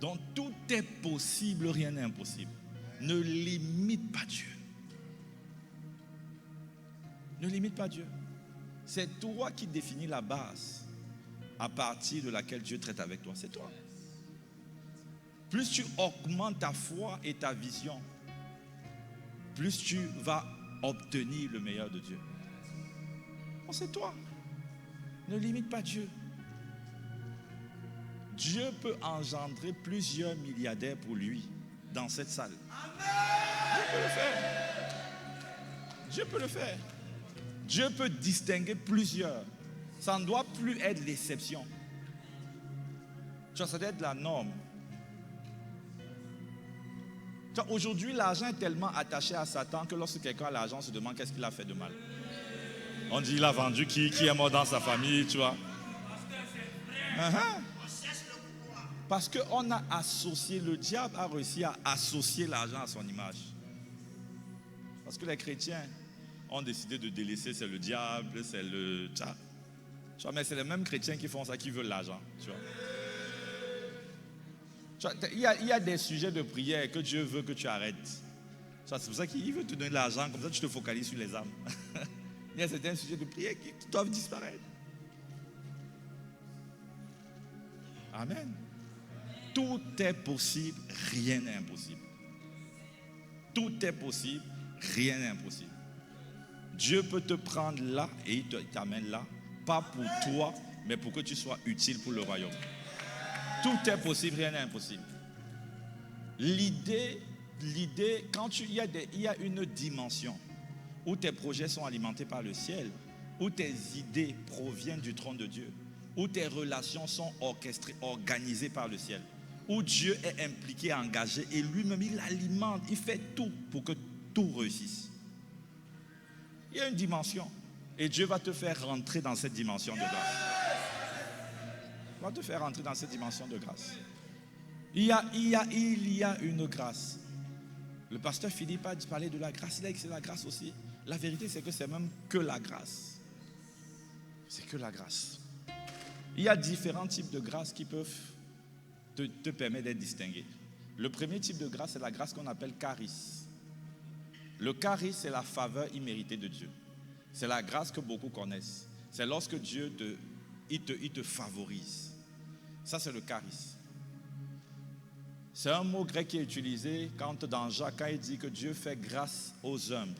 Donc tout est possible, rien n'est impossible. Ne limite pas Dieu. Ne limite pas Dieu. C'est toi qui définis la base à partir de laquelle Dieu traite avec toi. C'est toi. Plus tu augmentes ta foi et ta vision, plus tu vas obtenir le meilleur de Dieu. Oh, c'est toi. Ne limite pas Dieu. Dieu peut engendrer plusieurs milliardaires pour lui dans cette salle. Dieu peut le faire. Dieu peut le faire. Dieu peut distinguer plusieurs. Ça ne doit plus être l'exception. Ça doit être la norme. Aujourd'hui, l'argent est tellement attaché à Satan que lorsque quelqu'un a l'argent, on se demande qu'est-ce qu'il a fait de mal. On dit il a vendu qui est mort dans sa famille, tu vois. Parce qu'on a associé, le diable a réussi à associer l'argent à son image. Parce que les chrétiens ont décidé de délaisser, c'est le diable, c'est le... Tu vois, mais c'est les mêmes chrétiens qui font ça, qui veulent l'argent. Tu vois. Il y a des sujets de prière que Dieu veut que tu arrêtes. C'est pour ça qu'il veut te donner de l'argent, comme ça tu te focalises sur les âmes. Il y a certains sujets de prière qui doivent disparaître. Amen. Tout est possible, rien n'est impossible. Tout est possible, rien n'est impossible. Dieu peut te prendre là et il t'amène là, pas pour toi, mais pour que tu sois utile pour le royaume. Tout est possible, rien n'est impossible. L'idée, quand il y a une dimension où tes projets sont alimentés par le ciel, où tes idées proviennent du trône de Dieu, où tes relations sont orchestrées, organisées par le ciel, où Dieu est impliqué, engagé, et lui-même, il alimente, il fait tout pour que tout réussisse. Il y a une dimension, et Dieu va te faire rentrer dans cette dimension de grâce. Il va te faire rentrer dans cette dimension de grâce. Il y a une grâce. Le pasteur Philippe a parlé de la grâce, il a dit que c'est la grâce aussi. La vérité, c'est que c'est même que la grâce. C'est que la grâce. Il y a différents types de grâce qui peuvent te permettre d'être distingué. Le premier type de grâce, c'est la grâce qu'on appelle charis. Le charis, c'est la faveur imméritée de Dieu. C'est la grâce que beaucoup connaissent. C'est lorsque Dieu te favorise. Ça, c'est le charis. C'est un mot grec qui est utilisé dans Jacques, quand il dit que Dieu fait grâce aux humbles.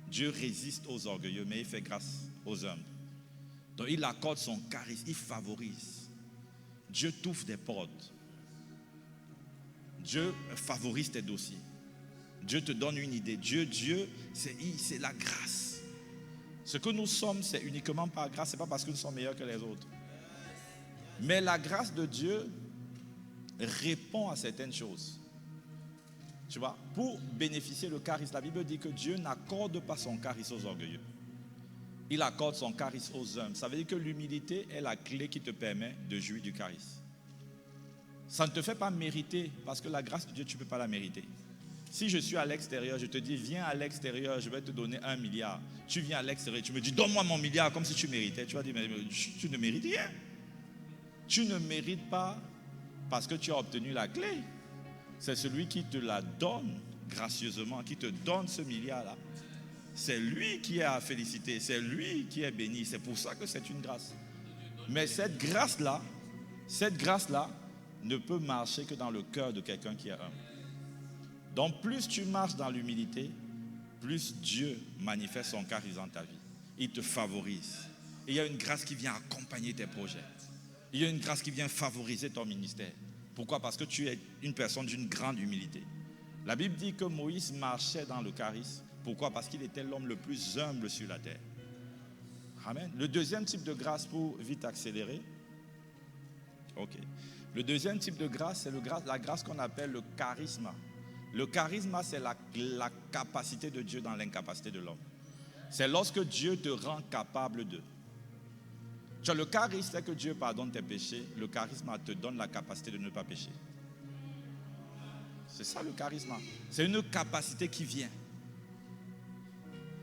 Dieu résiste aux orgueilleux, mais il fait grâce aux humbles. Donc il accorde son charisme, il favorise. Dieu t'ouvre des portes. Dieu favorise tes dossiers. Dieu te donne une idée. Dieu, c'est la grâce. Ce que nous sommes, c'est uniquement par grâce. Ce n'est pas parce que nous sommes meilleurs que les autres. Mais la grâce de Dieu répond à certaines choses. Tu vois, pour bénéficier le charisme, la Bible dit que Dieu n'accorde pas son charisme aux orgueilleux. Il accorde son charisme aux humbles. Ça veut dire que l'humilité est la clé qui te permet de jouir du charisme. Ça ne te fait pas mériter, parce que la grâce de Dieu, tu ne peux pas la mériter. Si je suis à l'extérieur, je te dis, viens à l'extérieur, je vais te donner 1 milliard. Tu viens à l'extérieur, tu me dis, donne-moi mon milliard, comme si tu méritais. Tu vas dire, mais tu ne mérites rien. Tu ne mérites pas parce que tu as obtenu la clé. C'est celui qui te la donne gracieusement, qui te donne ce milliard-là. C'est lui qui est à féliciter, c'est lui qui est béni. C'est pour ça que c'est une grâce. Mais cette grâce-là ne peut marcher que dans le cœur de quelqu'un qui est humble. Donc plus tu marches dans l'humilité, plus Dieu manifeste son charisme dans ta vie. Il te favorise. Et il y a une grâce qui vient accompagner tes projets. Il y a une grâce qui vient favoriser ton ministère. Pourquoi? Parce que tu es une personne d'une grande humilité. La Bible dit que Moïse marchait dans le charisme. Pourquoi? Parce qu'il était l'homme le plus humble sur la terre. Amen. Le deuxième type de grâce, pour vite accélérer. Ok. Le deuxième type de grâce, c'est la grâce qu'on appelle le charisme. Le charisme, c'est la capacité de Dieu dans l'incapacité de l'homme. C'est lorsque Dieu te rend capable de. Tu vois, le charisme, c'est que Dieu pardonne tes péchés. Le charisme te donne la capacité de ne pas pécher. C'est ça le charisme. C'est une capacité qui vient.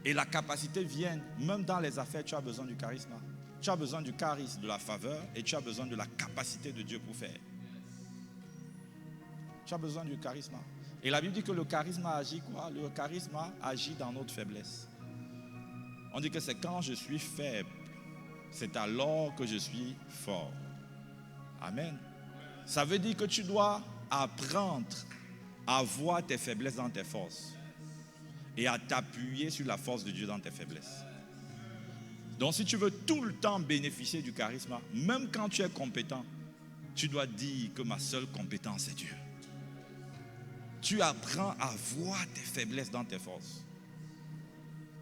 Et la capacité vient, même dans les affaires, tu as besoin du charisme. Tu as besoin du charisme, de la faveur, et tu as besoin de la capacité de Dieu pour faire. Tu as besoin du charisme. Et la Bible dit que le charisme agit quoi? Le charisme agit dans notre faiblesse. On dit que c'est quand je suis faible, c'est alors que je suis fort. Amen. Ça veut dire que tu dois apprendre à voir tes faiblesses dans tes forces et à t'appuyer sur la force de Dieu dans tes faiblesses. Donc si tu veux tout le temps bénéficier du charisme, même quand tu es compétent, tu dois dire que ma seule compétence c'est Dieu. Tu apprends à voir tes faiblesses dans tes forces.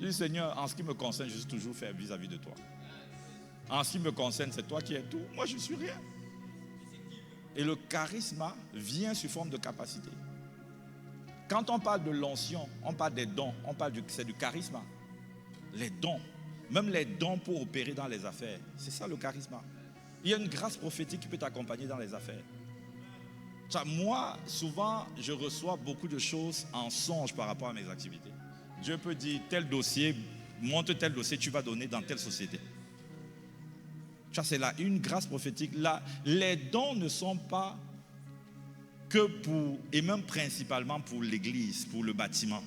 Dis Seigneur, en ce qui me concerne, je suis toujours faible vis-à-vis de toi. En ce qui me concerne, c'est toi qui es tout. Moi, je ne suis rien. Et le charisme vient sous forme de capacité. Quand on parle de l'onction, on parle des dons, c'est du charisme. Les dons, même les dons pour opérer dans les affaires, c'est ça le charisme. Il y a une grâce prophétique qui peut t'accompagner dans les affaires. Moi, souvent, je reçois beaucoup de choses en songe par rapport à mes activités. Dieu peut dire, tel dossier, monte tel dossier, tu vas donner dans telle société. C'est là une grâce prophétique. Là, les dons ne sont pas que pour, et même principalement pour l'église, pour le bâtiment.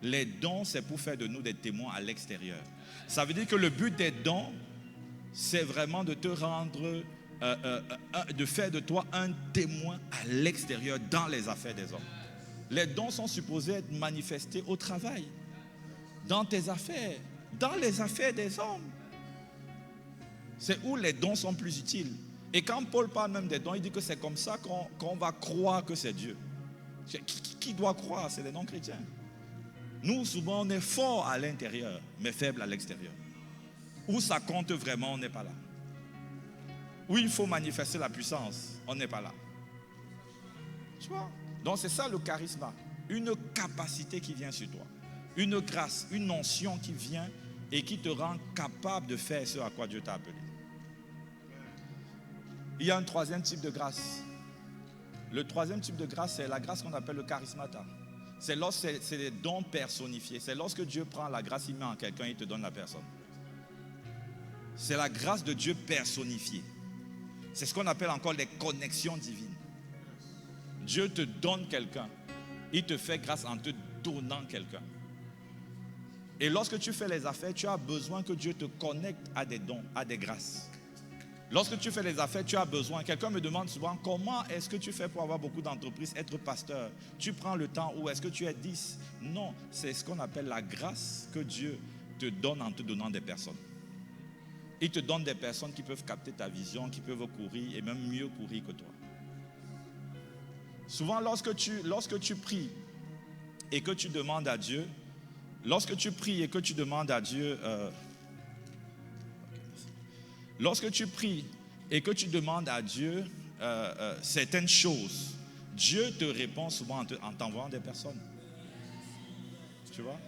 Les dons, c'est pour faire de nous des témoins à l'extérieur. Ça veut dire que le but des dons, c'est vraiment de te rendre, de faire de toi un témoin à l'extérieur dans les affaires des hommes. Les dons sont supposés être manifestés au travail, dans tes affaires, dans les affaires des hommes. C'est où les dons sont plus utiles. Et quand Paul parle même des dons, il dit que c'est comme ça qu'on va croire que c'est Dieu. Qui doit croire? C'est les non-chrétiens. Nous, souvent, on est fort à l'intérieur, mais faible à l'extérieur. Où ça compte vraiment, on n'est pas là. Où il faut manifester la puissance, on n'est pas là. Tu vois? Donc c'est ça le charisme. Une capacité qui vient sur toi. Une grâce, une onction qui vient et qui te rend capable de faire ce à quoi Dieu t'a appelé. Il y a un troisième type de grâce. Le troisième type de grâce, c'est la grâce qu'on appelle le charismata. C'est les dons personnifiés. C'est lorsque Dieu prend la grâce, il met en quelqu'un et il te donne la personne. C'est la grâce de Dieu personnifiée. C'est ce qu'on appelle encore les connexions divines. Dieu te donne quelqu'un. Il te fait grâce en te donnant quelqu'un. Et lorsque tu fais les affaires, tu as besoin que Dieu te connecte à des dons, à des grâces. Lorsque tu fais les affaires, tu as besoin. Quelqu'un me demande souvent, comment est-ce que tu fais pour avoir beaucoup d'entreprises, être pasteur? Tu prends le temps ou est-ce que tu es 10? Non, c'est ce qu'on appelle la grâce que Dieu te donne en te donnant des personnes. Il te donne des personnes qui peuvent capter ta vision, qui peuvent courir et même mieux courir que toi. Souvent, lorsque tu pries et que tu demandes à Dieu, lorsque tu pries et que tu demandes à Dieu certaines choses, Dieu te répond souvent en t'envoyant des personnes. Tu vois?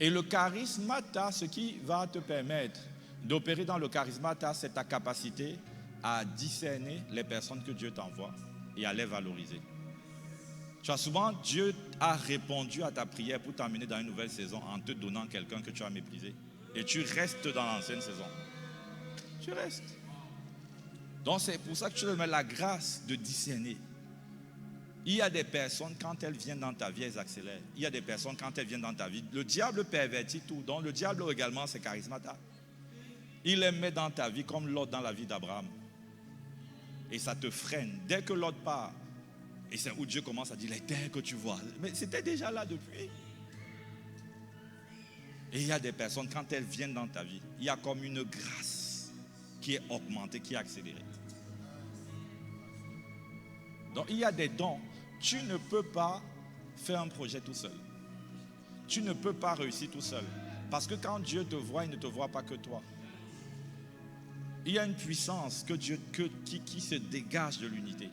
Et le charismata, ce qui va te permettre d'opérer dans le charismata, c'est ta capacité à discerner les personnes que Dieu t'envoie et à les valoriser. Tu vois, souvent, Dieu a répondu à ta prière pour t'amener dans une nouvelle saison en te donnant quelqu'un que tu as méprisé. Et tu restes dans l'ancienne saison. Tu restes. Donc c'est pour ça que tu dois mettre la grâce de discerner. Il y a des personnes, quand elles viennent dans ta vie, elles accélèrent. Il y a des personnes, quand elles viennent dans ta vie, le diable pervertit tout. Donc le diable également, c'est charismata. Il les met dans ta vie comme Lot dans la vie d'Abraham. Et ça te freine. Dès que Lot part, et c'est où Dieu commence à dire, les terres que tu vois. Mais c'était déjà là depuis. Et il y a des personnes, quand elles viennent dans ta vie, il y a comme une grâce qui est augmentée, qui est accélérée. Donc il y a des dons. Tu ne peux pas faire un projet tout seul. Tu ne peux pas réussir tout seul. Parce que quand Dieu te voit, il ne te voit pas que toi. Il y a une puissance qui se dégage de l'unité.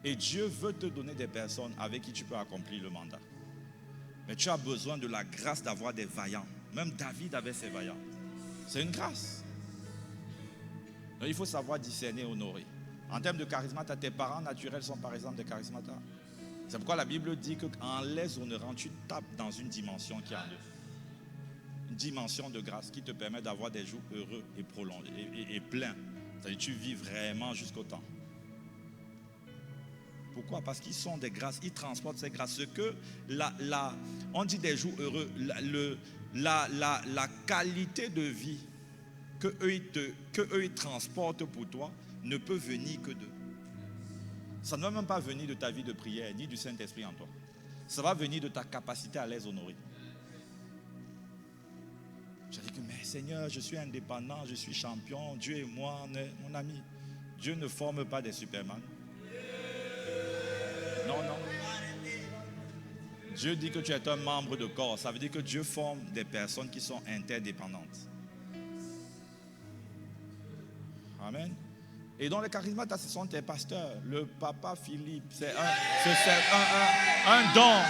Et Dieu veut te donner des personnes avec qui tu peux accomplir le mandat. Mais tu as besoin de la grâce d'avoir des vaillants. Même David avait ses vaillants. C'est une grâce. Donc il faut savoir discerner et honorer. En termes de charismata, tes parents naturels sont par exemple des charismata. C'est pourquoi la Bible dit qu'en les honorant, tu tapes dans une dimension qui est en eux. Une dimension de grâce qui te permet d'avoir des jours heureux et prolongés et pleins. C'est-à-dire que tu vis vraiment jusqu'au temps. Pourquoi? Parce qu'ils sont des grâces, ils transportent ces grâces. Ce que on dit des jours heureux, la qualité de vie que eux ils transportent pour toi ne peut venir que d'eux. Ça ne va même pas venir de ta vie de prière, ni du Saint-Esprit en toi. Ça va venir de ta capacité à les honorer. J'ai dit que, mais Seigneur, je suis indépendant, je suis champion, Dieu et moi, on est, mon ami. Dieu ne forme pas des Superman. Non. Dieu dit que tu es un membre de corps. Ça veut dire que Dieu forme des personnes qui sont interdépendantes. Amen. Et dans les charismates, ce sont tes pasteurs. Le papa Philippe, c'est un don.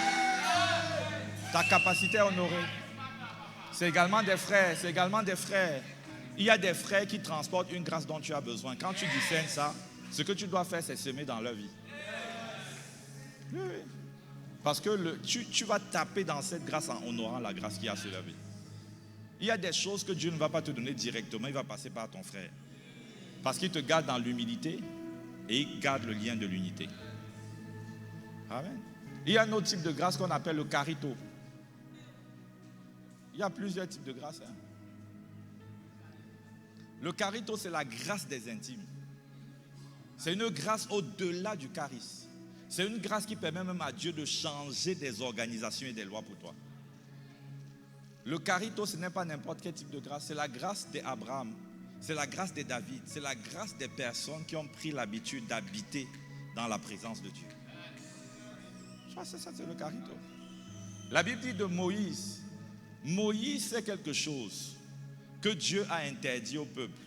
Ta capacité à honorer. C'est également des frères. Il y a des frères qui transportent une grâce dont tu as besoin. Quand tu discernes ça, ce que tu dois faire, c'est semer dans leur vie. Oui. Parce que tu vas taper dans cette grâce en honorant la grâce qu'il y a sur la vie. Il y a des choses que Dieu ne va pas te donner directement, il va passer par ton frère. Parce qu'il te garde dans l'humilité et il garde le lien de l'unité. Amen. Il y a un autre type de grâce qu'on appelle le carito. Il y a plusieurs types de grâce. Le carito, c'est la grâce des intimes. C'est une grâce au-delà du charisme. C'est une grâce qui permet même à Dieu de changer des organisations et des lois pour toi. Le carito, ce n'est pas n'importe quel type de grâce. C'est la grâce d'Abraham. C'est la grâce de David. C'est la grâce des personnes qui ont pris l'habitude d'habiter dans la présence de Dieu. Je crois que c'est ça, c'est le carito. La Bible dit de Moïse. Moïse, c'est quelque chose. que Dieu a interdit au peuple.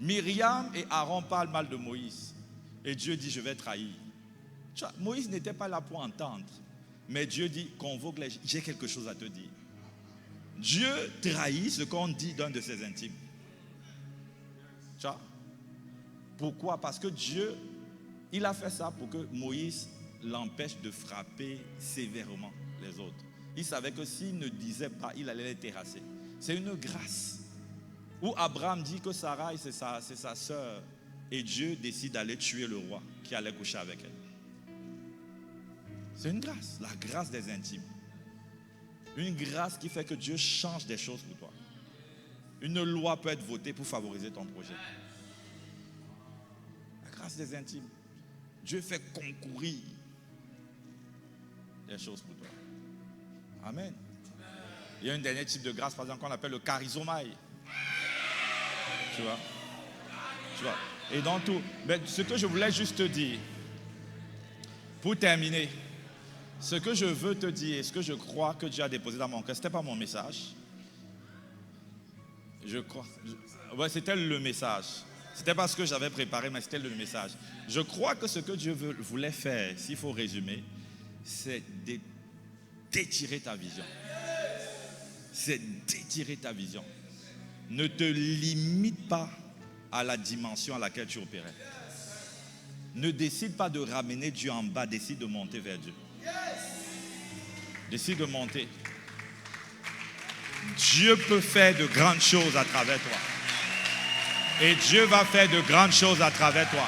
Myriam et Aaron parlent mal de Moïse. Et Dieu dit, je vais trahir. Tu vois, Moïse n'était pas là pour entendre. Mais Dieu dit, convoque les gens, j'ai quelque chose à te dire. Dieu trahit ce qu'on dit d'un de ses intimes. Tu vois? Pourquoi? Parce que Dieu, il a fait ça pour que Moïse l'empêche de frapper sévèrement les autres. Il savait que s'il ne disait pas, il allait les terrasser. C'est une grâce. Où Abraham dit que Sarah, c'est sa sœur. Et Dieu décide d'aller tuer le roi qui allait coucher avec elle. C'est une grâce, la grâce des intimes. Une grâce qui fait que Dieu change des choses pour toi. Une loi peut être votée pour favoriser ton projet. La grâce des intimes. Dieu fait concourir des choses pour toi. Amen. Il y a un dernier type de grâce, par exemple, qu'on appelle le charizomai. Tu vois? Et dans tout. Mais ce que je voulais juste te dire, pour terminer, ce que je veux te dire et ce que je crois que Dieu a déposé dans mon cœur, ce n'était pas mon message. Je crois. Ouais, c'était le message. Ce n'était pas ce que j'avais préparé, mais c'était le message. Je crois que ce que Dieu voulait faire, s'il faut résumer, c'est d'étirer ta vision. C'est d'étirer ta vision. Ne te limite pas à la dimension à laquelle tu opérais. Ne décide pas de ramener Dieu en bas, décide de monter vers Dieu. Décide de monter. Dieu peut faire de grandes choses à travers toi. Et Dieu va faire de grandes choses à travers toi.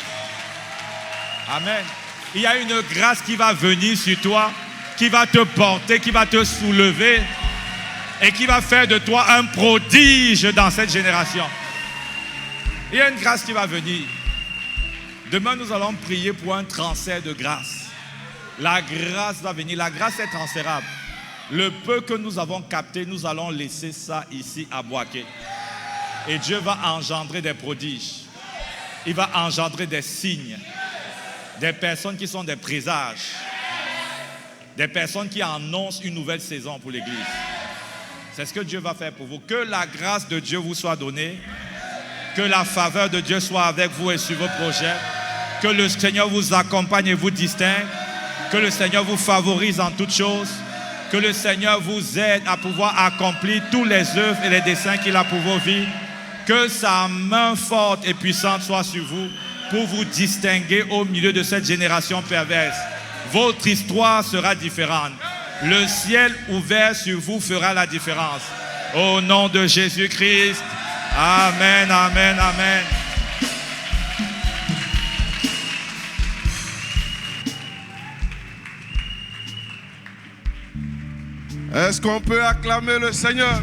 Amen. Il y a une grâce qui va venir sur toi, qui va te porter, qui va te soulever et qui va faire de toi un prodige dans cette génération. Il y a une grâce qui va venir. Demain, nous allons prier pour un transfert de grâce. La grâce va venir. La grâce est transférable. Le peu que nous avons capté, nous allons laisser ça ici à Boaké. Et Dieu va engendrer des prodiges. Il va engendrer des signes. Des personnes qui sont des présages. Des personnes qui annoncent une nouvelle saison pour l'Église. C'est ce que Dieu va faire pour vous. Que la grâce de Dieu vous soit donnée. Que la faveur de Dieu soit avec vous et sur vos projets. Que le Seigneur vous accompagne et vous distingue. Que le Seigneur vous favorise en toutes choses. Que le Seigneur vous aide à pouvoir accomplir tous les œuvres et les desseins qu'il a pour vos vies. Que sa main forte et puissante soit sur vous pour vous distinguer au milieu de cette génération perverse. Votre histoire sera différente. Le ciel ouvert sur vous fera la différence. Au nom de Jésus-Christ. Amen, amen, amen. Est-ce qu'on peut acclamer le Seigneur?